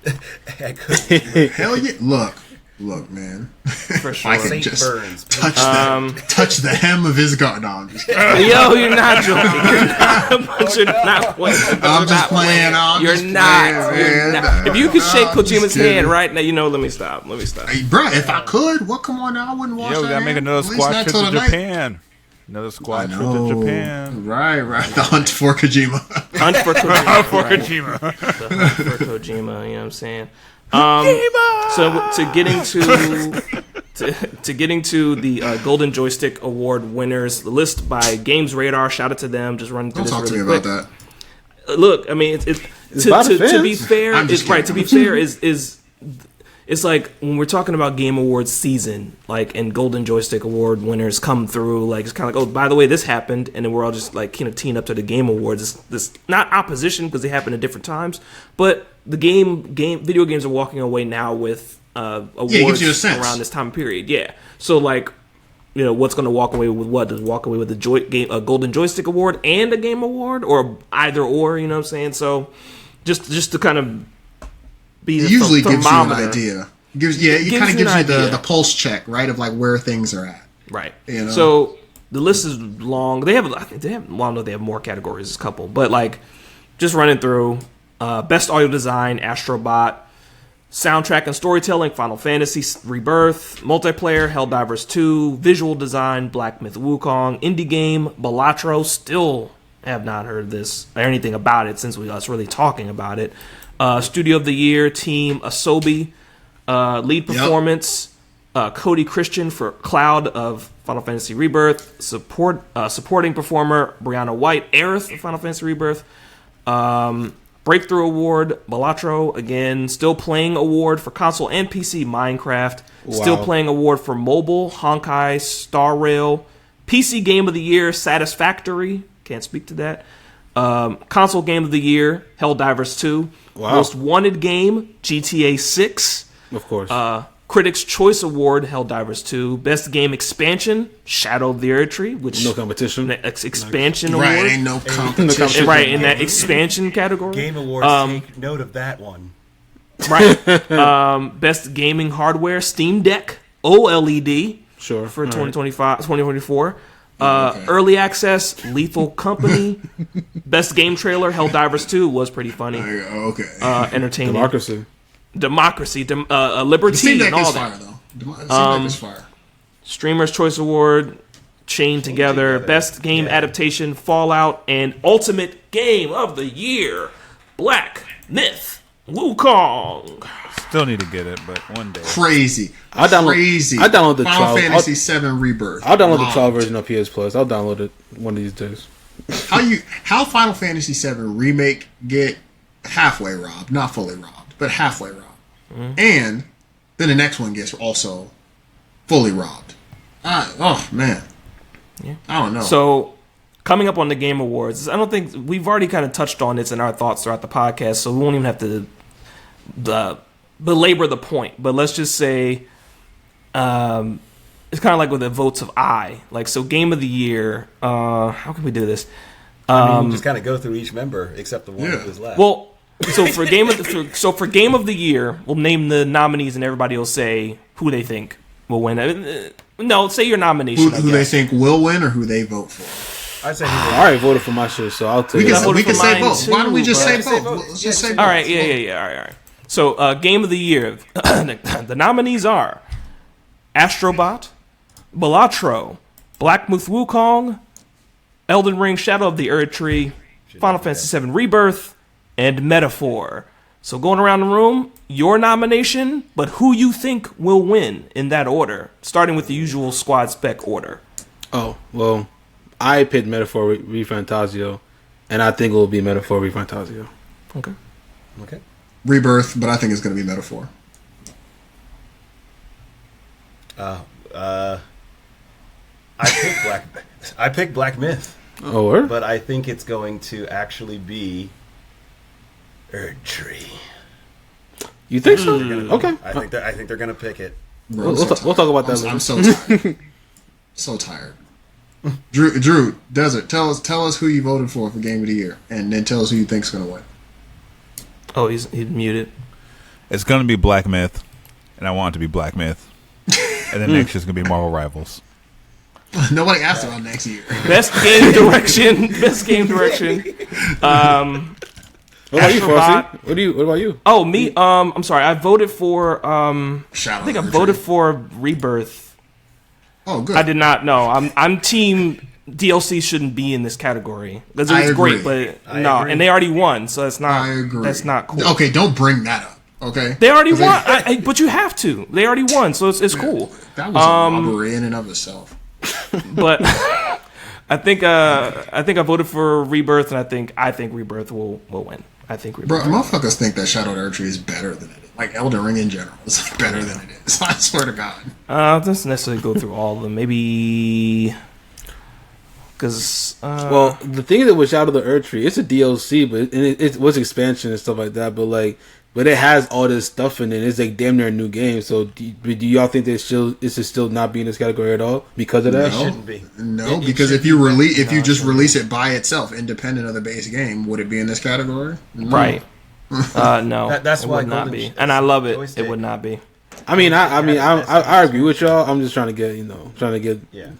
Hell yeah. Look, man. For sure. I can just touch the hem of his garment. No, I'm just kidding. Yo, you're not joking. You're not playing. I'm just playing. You're not. If you could shake Kojima's hand right now, let me stop. Hey, bro, if I could, come on now, I wouldn't watch that. Yeah, we gotta make another squad trip to Japan. Another squad trip to Japan. Right. The hunt for Kojima. Hunt for Kojima. The hunt for Kojima, you know what I'm saying? So to getting to the Golden Joystick Award winners, the list by Games Radar. Shout out to them. Just running through Don't this talk really to me quick. about that. Look, I mean, to be fair, it's like when we're talking about Game Awards season, like, and Golden Joystick Award winners come through, like, it's kind of like, oh, by the way, this happened, and then we're all just like kind of teeing up to the Game Awards. It's this not opposition because they happen at different times, but the video games are walking away now with awards around this time period. Yeah, so like, what's going to walk away with what? Does walk away with a Golden Joystick Award and a Game Award, or either or? You know what I'm saying? So just to kind of be it usually gives you an idea. It kind of gives you the pulse check, right, of like where things are at. Right. So the list is long. They have more categories, a couple, but like just running through best audio design, Astrobot, soundtrack and storytelling, Final Fantasy Rebirth, multiplayer, Helldivers 2, visual design, Black Myth Wukong, indie game, Balatro. Still have not heard this or anything about it since us really talking about it. Studio of the Year, Team Asobi, lead performance, Cody Christian for Cloud of Final Fantasy Rebirth, supporting performer Brianna White, Aerith of Final Fantasy Rebirth, Breakthrough Award, Balatro, again, Still Playing Award for console and PC, Minecraft, Still Playing Award for mobile, Honkai Star Rail, PC Game of the Year, Satisfactory, can't speak to that, Console Game of the Year, Helldivers 2, Most Wanted Game, GTA 6, of course, Critics' Choice Award, Helldivers 2, Best Game Expansion, Shadow of the Erdtree, which no competition, expansion award, right? Ain't no competition, right? In that expansion category, Game Awards take note of that one, right? Best Gaming Hardware, Steam Deck, OLED, sure, for 2024. Early Access, Lethal Company. Best Game Trailer, Helldivers 2 was pretty funny. Entertaining. Democracy, Liberty, and all that. Steam Deck is fire. Streamer's Choice Award, Chained Together. Best Game Adaptation, Fallout, and Ultimate Game of the Year, Black Myth Wukong. Still need to get it, but one day. Crazy. I download the Final Fantasy VII Rebirth. I'll download the trial version of PS Plus. I'll download it one of these days. how Final Fantasy VII Remake get halfway robbed, not fully robbed, but halfway robbed, and then the next one gets also fully robbed. Oh man, Yeah. I don't know. So, coming up on the Game Awards, I don't think we've already kind of touched on this in our thoughts throughout the podcast, so we won't even have to belabor the point. But let's just say it's kind of like with the votes of I. Like, so Game of the Year, how can we do this? You just kind of go through each member except the one Yeah. who's left. Well, so for Game of the Year, we'll name the nominees and everybody will say who they think will win. No, say your nomination. who they think will win or who they vote for. I'd say I already voted for my shit, so I'll take We it. can, we for can say mine both. too, Why don't we just but- say Yeah, say both? both. Let's Yeah, just say say both. All right, yeah. All right. So, Game of the Year, the nominees are Astrobot, Balatro, Black Myth Wukong, Elden Ring: Shadow of the Erdtree, Final Fantasy VII Rebirth, and Metaphor. So, going around the room, your nomination, but who you think will win in that order, starting with the usual squad spec order. Oh, well, I picked Metaphor ReFantasio, and I think it will be Metaphor ReFantasio. Okay. Okay. Rebirth, but I think it's going to be Metaphor. I picked Black Myth, Oh, where? but I think it's going to actually be Erdtree. You think so? Okay. I think they're gonna pick it. Bro, We'll talk about that I'm later. so tired. So tired. Drew, Desert, tell us who you voted for Game of the Year, and then tell us who you think's going to win. Oh, he's muted. It's gonna be Black Myth, and I want it to be Black Myth, and then next year's gonna be Marvel Rivals. Nobody asked about next year. Best game direction. Best game direction. What about you, Astrobot. Frosty? What about you? Oh, me. I'm sorry. I voted for. Shadow I think I of the voted Tree. for Rebirth. Oh, good. I did not know. I'm team DLC shouldn't be in this category because it I was agree. great, but I no, agree. and they already won, so that's not. I agree. That's not cool. Okay, don't bring that up. Okay, They already 'Cause won, but you have to. They already won, so it's cool. That was a robbery in and of itself. But I think I voted for Rebirth, and I think Rebirth will win. I think Bro, Rebirth. motherfuckers think that Shadow of the Erdtree is better than it is. Like Elden Ring in general is like better than it is. I swear to God. Doesn't necessarily go through all of them. Maybe because Well, the thing that was Shadow of the Erdtree, it's a DLC, but it was expansion and stuff like that. But it has all this stuff in it. It's like damn near a new game. So do y'all think that it should still not be in this category at all because of that? No, shouldn't be. No, It because should if you be. if you just release it by itself, independent of the base game, would it be in this category? No. right. No, That's it why would not Golden be, Sh- and I love it. joystick. It would not be. I mean, I agree with y'all. I'm just trying to get Yeah.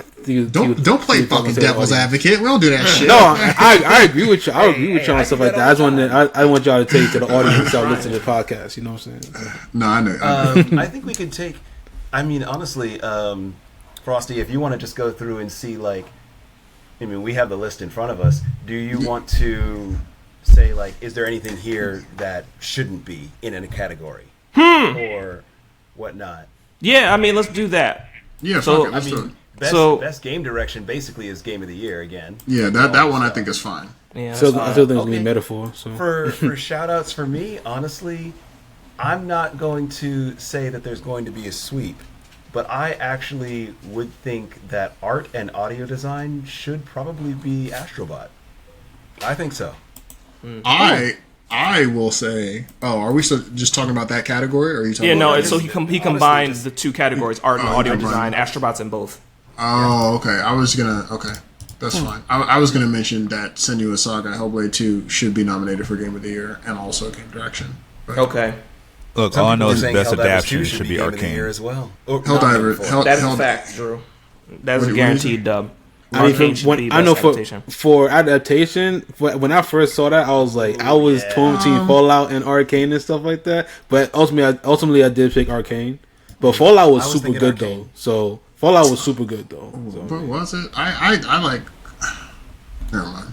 Don't play fucking devil's advocate. We don't do that shit. No, I agree with you. I agree with y'all and stuff like that. I want y'all to take to the audience that listen to the podcast. You know what I'm saying? No, I know. I think we could take. I mean, honestly, Frosty, if you want to just go through and see, like, I mean, we have the list in front of us. Do you want to say, like, is there anything here that shouldn't be in a category or whatnot? Yeah, I mean, let's do that. Yeah, so, fuck it. Let's do it. Best game direction basically is Game of the Year again. Yeah, that one I think is fine. Yeah, So that's I fine. still think it's gonna be Okay. metaphor. So For shout outs for me, honestly, I'm not going to say that there's going to be a sweep, but I actually would think that art and audio design should probably be Astrobot. I think so. I will say. Oh, are we still just talking about that category, or are you talking? Yeah, no. about It's, so he Honestly, combines just- the two categories: art and Oh, audio yeah, design. right. Astrobots in both. Oh, okay. I was gonna. Okay, that's fine. I was gonna mention that Senua's Saga Hellblade 2 should be nominated for Game of the Year and also Game Direction. But Okay, Look, Some all I people know are is saying best Helldivers 2 adaptation should be Game of the Year Arcane. as well. Or Helldiver- nominated for. Hell- that is a Hell- fact, Drew. That is What a do you guaranteed say? dub. I mean, Arcane should when, be I know best for adaptation. for adaptation, when I first saw that, I was like, I was yeah. torn between Fallout and Arcane and stuff like that. But ultimately, I did pick Arcane. But Fallout was I was super thinking good Arcane. though. So Fallout was super good though. So. But was it? I like. Never mind.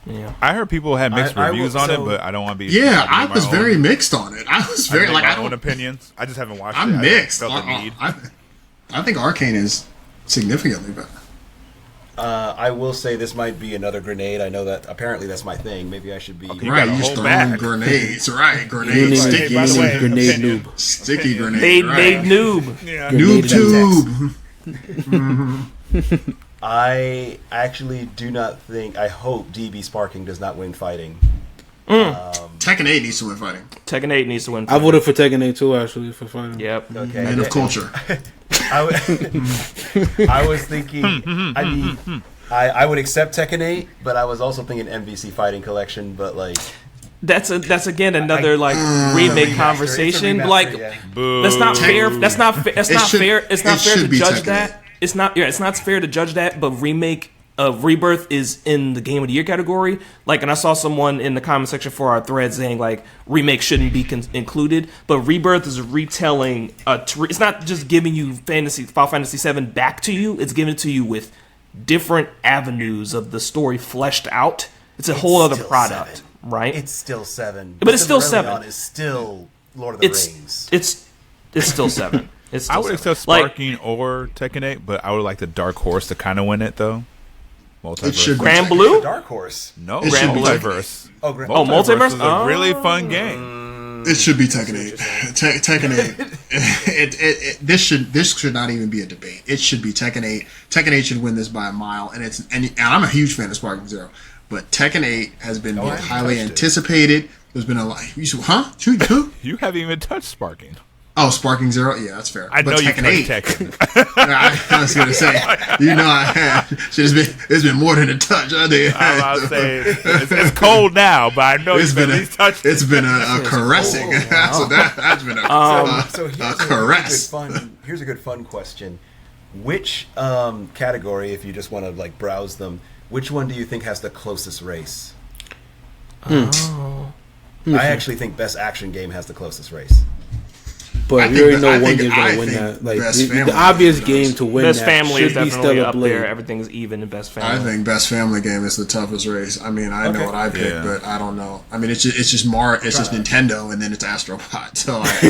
Yeah. I heard people had mixed I will- reviews on it, so- but I don't want to be. Yeah, I have my was own- very mixed on it. I was I very make like my I own don't, opinions. I just haven't watched it. I'm I mixed. felt the need. I think Arcane is significantly better. I will say this might be another grenade. I know that apparently that's my thing. Maybe I should be. Okay. Right, got a you just whole throw bag. grenades. Right, Your grenade, name sticky, by the way, grenade opinion. noob. sticky grenade. Made Right. noob. Yeah. Grenade Noob tube. I actually do not think. I hope DB Sparking does not win fighting. Tekken 8 needs to win fighting. Tekken 8 needs to win. I voted for Tekken 8 too, actually, for fighting. Yep. Okay. Man of culture. I was thinking. I mean, I would accept Tekken 8, but I was also thinking MVC Fighting Collection. But like, That's again another like remake Remaster. conversation. It's a remaster, Like yeah. Boo. that's not fair. That's not fair. It's It not should- fair. It's not it fair to should be judge Tekken that. It's not. Yeah, it's not fair to judge that. But remake of Rebirth is in the Game of the Year category. Like, and I saw someone in the comment section for our thread saying like remake shouldn't be included. But Rebirth is retelling. It's not just giving you Final Fantasy VII back to you. It's giving it to you with different avenues of the story fleshed out. It's a whole other still product, 7. right? It's still 7. But it's still Silverhand 7. Is still Lord of the Rings. It's still 7. It's still I would 7. accept Sparking or Tekken 8, but I would like the Dark Horse to kind of win it though. Multiverse. It should be Grand Tekken. Blue? Dark Horse. No, It should be Multiverse. Oh, Grand. Multiverse? is a really fun game. It should be Tekken 8. Tekken 8. This should not even be a debate. It should be Tekken 8. Tekken 8 should win this by a mile, and I'm a huge fan of Sparking Zero, but Tekken 8 has been I haven't highly touched it. anticipated. There's been a lot. Who? You haven't even touched Sparking. Oh, Sparking Zero. Yeah, that's fair. I but know you Tekken touched 8. Tekken. I was gonna say, I have. It's been more than a touch. I'm about to say it's cold now, but I know It's you've been at a, least touched it's been a caressing. So that's been a So here's caress. Here's a good fun question. Which category, if you just want to like browse them, which one do you think has the closest race? I actually think Best Action Game has the closest race. But I we already think know that- I one think- game's I gonna win think that. Like Best the Family obvious does. game to win Best that Family is should be definitely Stellar up Blade. there. Everything's even in Best Family. I think Best Family Game is the toughest race. I mean, I know Okay. what I picked, Yeah. but I don't know. I mean, it's just Nintendo, and then it's Astrobot. So like,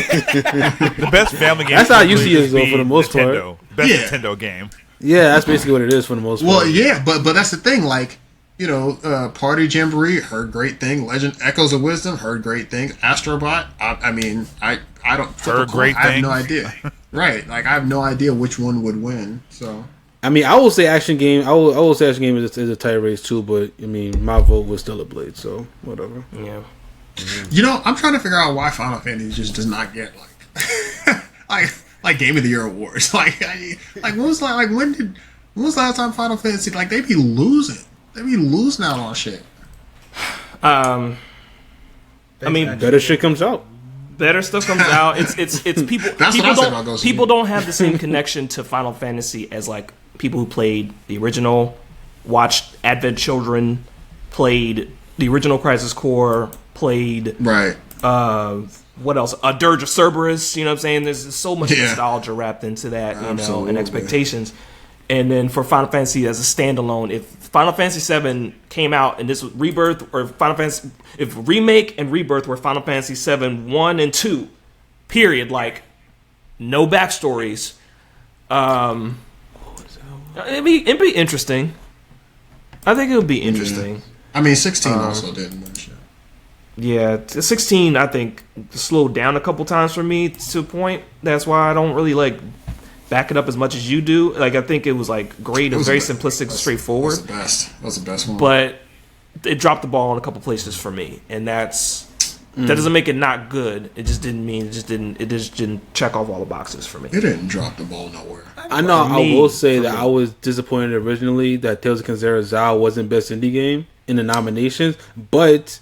the best family game. That's how I should used to really use it, though, be for the most part. Nintendo. Best Yeah. Nintendo game. Yeah, that's basically what it is for the most part. well, yeah, but that's the thing. Like, you know, Party Jamboree, heard great thing. Legend Echoes of Wisdom, heard great thing. Astrobot, I mean, I don't Heard great I have things. no idea. Right, like I have no idea which one would win. So I mean, I will say Action Game. I will say Action Game is a tight race too. But I mean, my vote was Stellar Blade. So whatever. Yeah. you know, I'm trying to figure out why Final Fantasy just does not get like Game of the Year awards. Like when was the last time Final Fantasy they be losing? They be losing out on shit. I mean, Better shit comes out. better stuff comes out. It's people. That's people what I said don't about Ghost of people Tsushima. don't have the same connection to Final Fantasy as like people who played the original, watched Advent Children, played the original Crisis Core, played Right. what else? A Dirge of Cerberus. You know what I'm saying? There's so much Yeah. nostalgia wrapped into that, and Absolutely. expectations. And then for Final Fantasy as a standalone, if Final Fantasy VII came out and this was Rebirth or Final Fantasy, if Remake and Rebirth were Final Fantasy VII 1 and 2, period, like no backstories, it'd be interesting. I think it would be interesting. I mean, 16 also didn't win shit. Yeah, 16 I think slowed down a couple times for me to a point. That's why I don't really like back it up as much as you do. Like I think it was like great. It was very simplistic, straightforward. That was the best one. But it dropped the ball in a couple places for me, and that doesn't make it not good. It just didn't check off all the boxes for me. it didn't drop the ball nowhere. I know. I will say that I was disappointed originally that Tales of Kenzera Zao wasn't best indie game in the nominations, but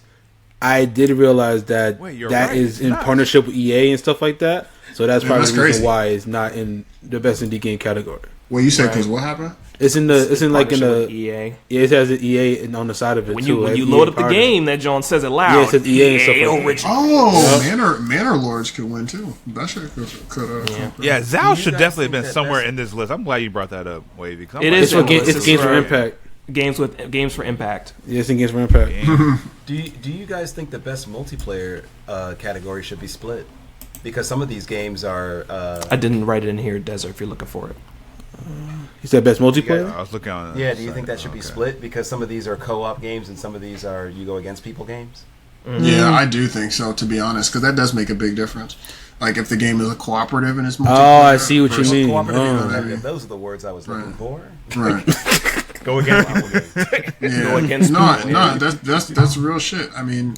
I did realize that Wait, you're that right. is in Nice. partnership with EA and stuff like that. So that's probably that's the reason crazy. why it's not in the best indie game category. Well, you said because what happened? It's in like in Partnership with the EA. yeah, it has the EA on the side of it When too. you Like, you EA load up the partner. game, that John says it loud. Yeah, it says EA and stuff like that. original. Oh, Manor Lords could win too. That shit could. Yeah, Zal you should guys definitely think been that somewhere that's- in this list. I'm glad you brought that up, Wavy. 'Cause I'm It like, is It's for in the list. it's games for Right. impact. Games for impact. Yeah, it's in games for impact. Do you guys think the best multiplayer category should be split? Because some of these games are. I didn't write it in here, Desert. If you're looking for it, You said best multiplayer? I was looking on. Yeah, do you think that should be split? Because some of these are co-op games and some of these are you go against people games? Yeah, I do think so, to be honest, because that does make a big difference. Like, if the game is a cooperative and it's multiplayer. Oh, I see what you versus mean. Cooperative and Oh. competitive, those are the words I was looking for. Right. Go against people games. Yeah. Go against no, people, no, yeah. that's real shit. I mean,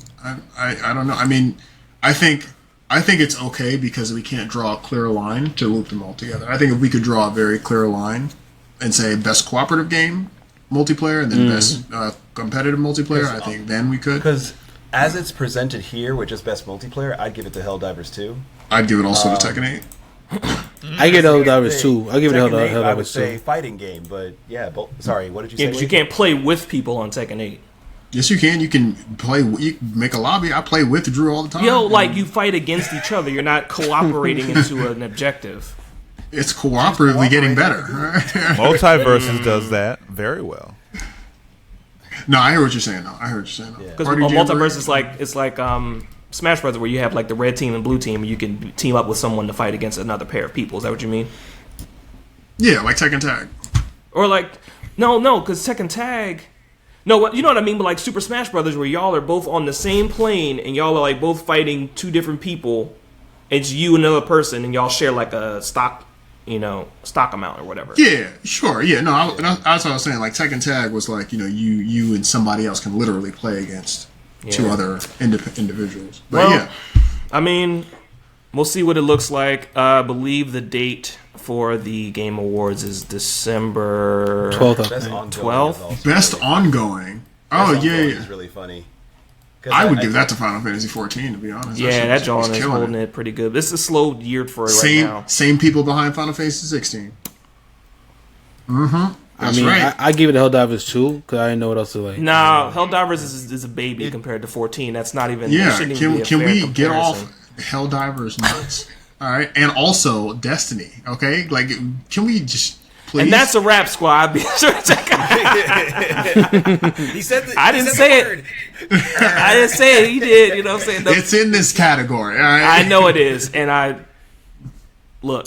I don't know. I mean, I think it's okay because we can't draw a clear line to loop them all together. I think if we could draw a very clear line and say best cooperative game multiplayer and then best competitive multiplayer, I think then we could. Because as it's presented here with just best multiplayer, I'd give it to Helldivers 2. I'd give it also to Tekken 8. I give it Helldivers 2. I give it Tekken 8, I would Helldivers say 2. fighting game, but yeah. Sorry, what did you Yeah, say? because you Wade? can't play with people on Tekken 8. Yes, you can. You can play. You can make a lobby. I play with Drew all the time. Yo, like you fight against each other. You're not cooperating into an objective. It's cooperatively getting better. Right? Multiverses does that very well. No, I hear what you're saying. Though. I hear what you're saying. Yeah. Because Party multiverse Jamboree? is like Smash Brothers, where you have like the red team and blue team, and you can team up with someone to fight against another pair of people. Is that what you mean? Yeah, like Tekken Tag. Or like, no, because Tekken Tag. No, what you know what I mean? But like Super Smash Brothers, where y'all are both on the same plane and y'all are like both fighting two different people. It's you and another person, and y'all share like a stock amount or whatever. Yeah, sure. Yeah, no, that's what I was saying. Like Tekken Tag was like you and somebody else can literally play against two other individuals. But Well, yeah, I mean, we'll see what it looks like. I believe the date for the Game Awards is December 12th, I Best think. ongoing 12? is also best really- ongoing. best Oh yeah, ongoing yeah. is really funny. 'Cause I would give that to Final Fantasy 14 to be honest. Yeah, that John is killing holding it pretty good. This is a slow year for it Same right now. same people behind Final Fantasy 16. I That's mean, right. I give it Helldivers 2 because I didn't know what else to like. Nah, Helldivers is a baby compared to 14. That's not even. Yeah, that shouldn't even be a can fair we comparison. get off Helldivers nuts? All right, and also Destiny. Okay, like can we just please? And that's a rap, squad. Be sure to check out. He said I didn't say it. I didn't say it. He did. You know what I'm saying? it's in this category. All right, I know it is, and I look.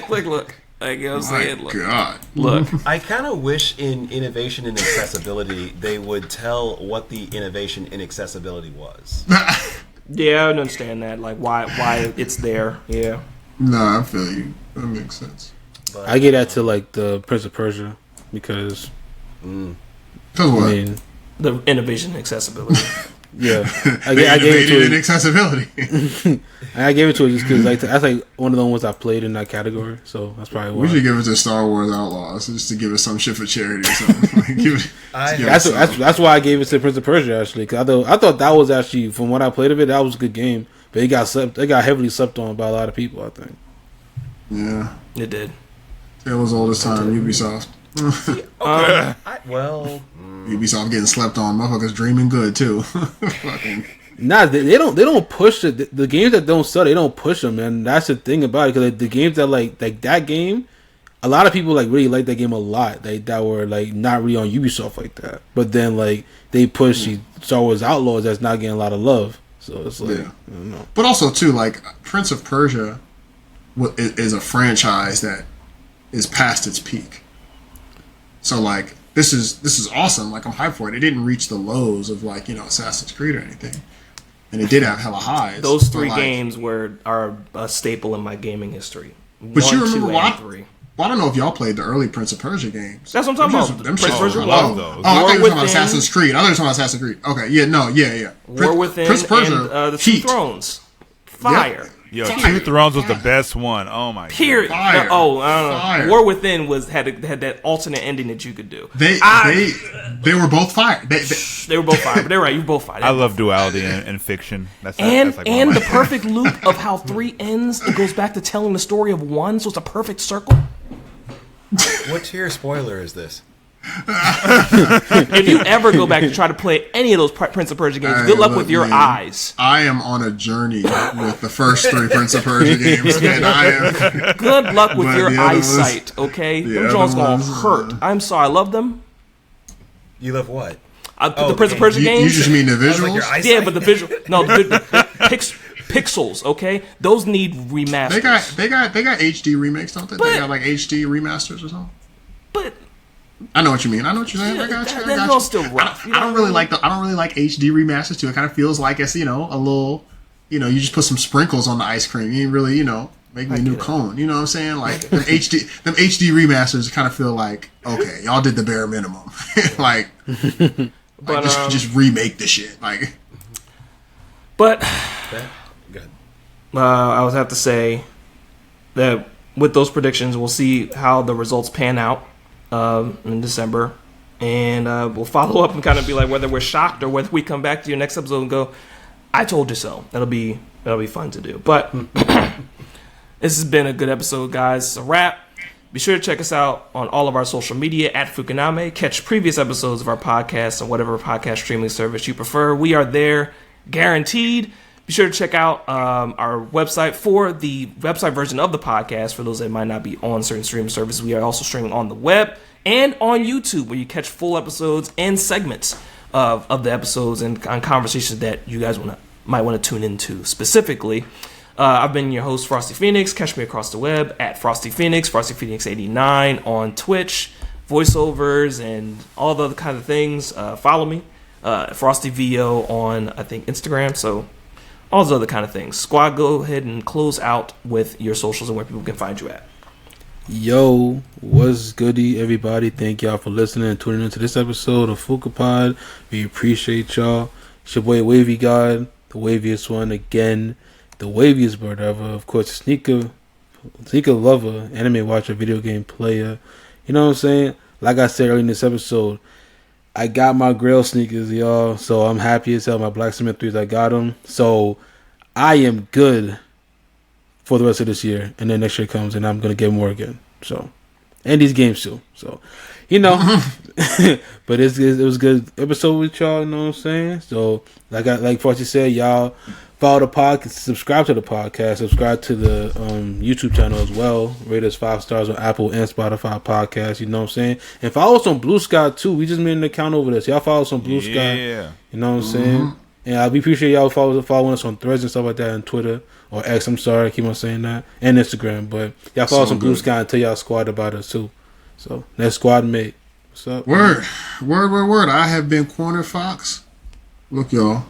look. Like you know what I'm My saying? Look. God. Look. I kind of wish in innovation and accessibility they would tell what the innovation in accessibility was. Yeah, I understand that. Like why it's there. Yeah. No, I feel you. That makes sense. But, I give that to like the Prince of Persia because Tell what? I mean, The innovation and accessibility. yeah, I They gave it innovated in to accessibility. I gave it to it just because like that's like one of the ones I played in that category, so that's probably We why. should give it to Star Wars Outlaws just to give it some shit for charity or something. Like, give it, I- give it That's some. that's why I gave it to Prince of Persia actually because I thought that was actually from what I played of it that was a good game, but it got heavily slept on by a lot of people. I think. Yeah, It did. it was all this time. Ubisoft. Ubisoft getting slept on. Motherfuckers dreaming good too. Fucking. Nah, they don't push it. The games that don't sell, they don't push them, and that's the thing about it. Because like, the games that like that game, a lot of people like really like that game a lot. That were like not really on Ubisoft like that. But then like they push the Star Wars Outlaws that's not getting a lot of love. So it's like Yeah. I don't know. But also too, like Prince of Persia is a franchise that is past its peak. So like this is awesome. Like I'm hyped for it. It didn't reach the lows of like Assassin's Creed or anything, and it did have hella highs. Those but, three like, games are a staple in my gaming history. But you remember what? 3. Well, I don't know if y'all played the early Prince of Persia games. That's what I'm talking about. Them Prince shits Persia were War. low. those. Oh, I thought War you were talking about Within. Assassin's Creed. I thought you were talking about Assassin's Creed. Okay, yeah. War Within Prince of Persia, and the Two Heat. Thrones. Fire. Yo, Fire. Two Thrones was the best one. Oh my Period. Fire. I don't know. Fire. War Within had that alternate ending that you could do. They were both fire. They were both fire, but they're right. You were both fire. I love duality in fiction. That's And like one of the my- perfect loop of how 3 ends. It goes back to telling the story of 1, so it's a perfect circle. What tier spoiler is this? If you ever go back to try to play any of those Prince of Persia games, good luck Look, with your man, eyes. I am on a journey with the first 3 Prince of Persia games, and I am. Good luck with But your the other ones- eyesight, okay? the Them other Jones gonna ones, hurt. I'm sorry, I love them. You love what? The Prince of okay. Persia You games. just mean the I was like, visuals? your eyesight? Yeah, but the visual. No, pixels. Okay, those need remasters. They got HD remakes, don't they? But, they got like HD remasters or something. But I know what you mean. I know what you're saying. yeah, I got you. that goes still rough. I don't really like HD remasters too. It kind of feels like it's a little, you just put some sprinkles on the ice cream. You ain't really make me a new cone. You know what I'm saying? Like them HD remasters kind of feel like, okay, y'all did the bare minimum. Just remake the shit. But Good. I would have to say that with those predictions, we'll see how the results pan out in December, and we'll follow up and kind of be like whether we're shocked or whether we come back to your next episode and go, "I told you so." That'll be fun to do. But this has been a good episode, guys. It's a wrap. Be sure to check us out on all of our social media at Fukaname. Catch previous episodes of our podcast on whatever podcast streaming service you prefer. We are there, guaranteed. Be sure to check out our website for the website version of the podcast. For those that might not be on certain streaming services, we are also streaming on the web and on YouTube, where you catch full episodes and segments of the episodes and conversations that you guys might want to tune into specifically. I've been your host, Frosty Phoenix. Catch me across the web at Frosty Phoenix, Frosty Phoenix 89 on Twitch, voiceovers, and all the other kind of things. Follow me, Frosty VO on, I think, Instagram. So all those other kind of things. Squad, go ahead and close out with your socials and where people can find you at. Yo, what's goody, everybody? Thank y'all for listening and tuning into this episode of Phuca-Pod. We appreciate y'all. It's your boy Wavy God, the waviest one again, the waviest bird ever. Of course, sneaker lover, anime watcher, video game player. You know what I'm saying? Like I said earlier in this episode, I got my Grail sneakers, y'all. So I'm happy as hell. My Black Cement 3s, I got them. So I am good for the rest of this year, and then next year comes and I'm gonna get more again. So, and these games too. So, but it was a good episode with y'all. You know what I'm saying? So, like Frosty said, y'all follow the podcast, subscribe to the podcast, subscribe to the YouTube channel as well. Rate us 5 stars on Apple and Spotify podcasts. You know what I'm saying? And follow us on Blue Sky too. We just made an account over this. Y'all follow us on Blue Sky. Yeah. You know what I'm saying? And we appreciate y'all following us on Threads and stuff like that, on Twitter or X. I'm sorry, I keep on saying that, and Instagram. But y'all follow us on Blue Sky and tell y'all squad about us too. So that's squad mate. What's up? Word. I have been Corner Fox. Look, y'all.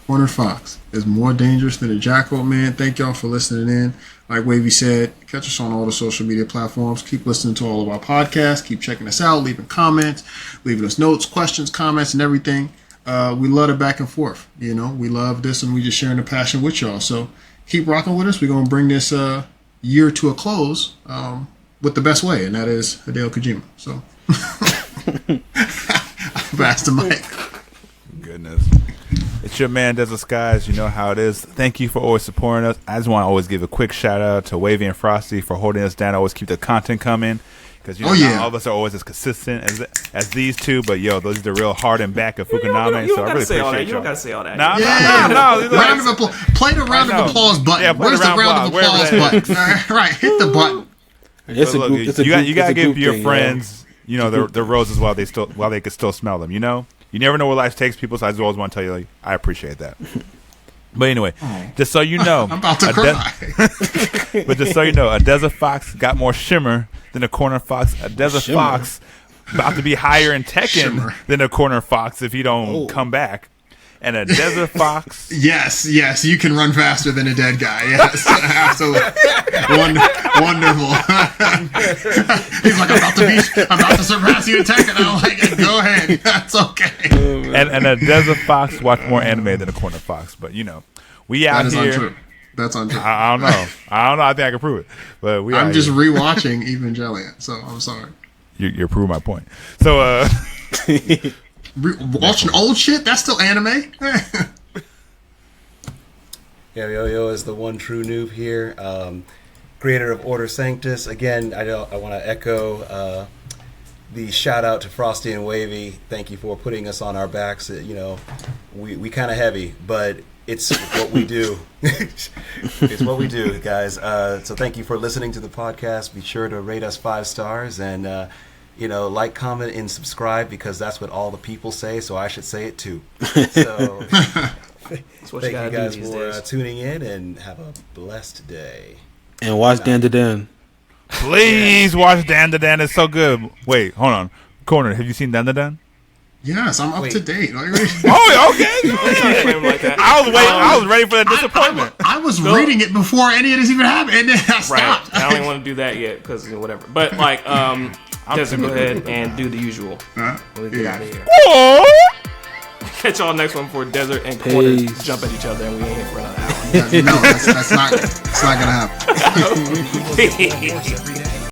Corner Fox is more dangerous than a jackal, man. Thank y'all for listening in. Like Wavy said, catch us on all the social media platforms. Keep listening to all of our podcasts. Keep checking us out, leaving comments, leaving us notes, questions, comments, and everything. We love it back and forth. We love this, and we just sharing the passion with y'all. So keep rocking with us. We're gonna bring this year to a close with the best way, and that is Hideo Kojima. So I'll pass the mic. Goodness. It's your man, Desert Skies. You know how it is. Thank you for always supporting us. I just want to always give a quick shout out to Wavy and Frosty for holding us down. Always keep the content coming. Because not all of us are always as consistent as these two, but those are the real heart and back of Fukaname. So I really appreciate y'all. You don't gotta say all that. No. Round of applause. Play the round of applause button. Yeah, where's the round of applause button? Right, hit the button. You gotta give your friends, the roses while they can still smell them. You never know where life takes people, so I just always want to tell you, I appreciate that. But anyway, just so you know, I'm about to cry. But just so you know, a desert fox got more shimmer than a corner fox. A desert fox about to be higher in Tekken than a corner fox if you don't come back. And a desert fox. Yes, you can run faster than a dead guy. Yes, absolutely. Wonderful. He's like, I'm about to surpass you in Tekken. I'm like, go ahead. That's okay. And a desert fox watch more anime than a corner fox. But we out that is here. Untrue. That's untrue. I don't know. I think I can prove it. But I'm just rewatching Evangelion, so I'm sorry. You're proving my point. So watching old shit, that's still anime. Yo is the one true noob here, creator of Order Sanctus. Again, I want to echo the shout out to Frosty and Wavy. Thank you for putting us on our backs. We kind of heavy, but it's what we do. It's what we do, guys. So thank you for listening to the podcast. Be sure to rate us 5 stars and like, comment, and subscribe, because that's what all the people say, so I should say it too. So That's what Thank you you gotta guys do these for days. tuning in, and have a blessed day. And watch Dan to Dan. Please watch Dan the Dan. It's so good. Wait, hold on. Corner, have you seen Dan the Dan? Yes, I'm up Wait. to date. Oh, okay. Like that. I was waiting. I was ready for the disappointment. I was reading it before any of this even happened, and then I Right. stopped. I don't even want to do that yet because whatever. But like, Desert, go ahead and do the usual. We'll get out of here. Catch y'all next one for Desert and Corner Peace. jump at each other, and we ain't here for another hour. No, that's not gonna happen. Every day.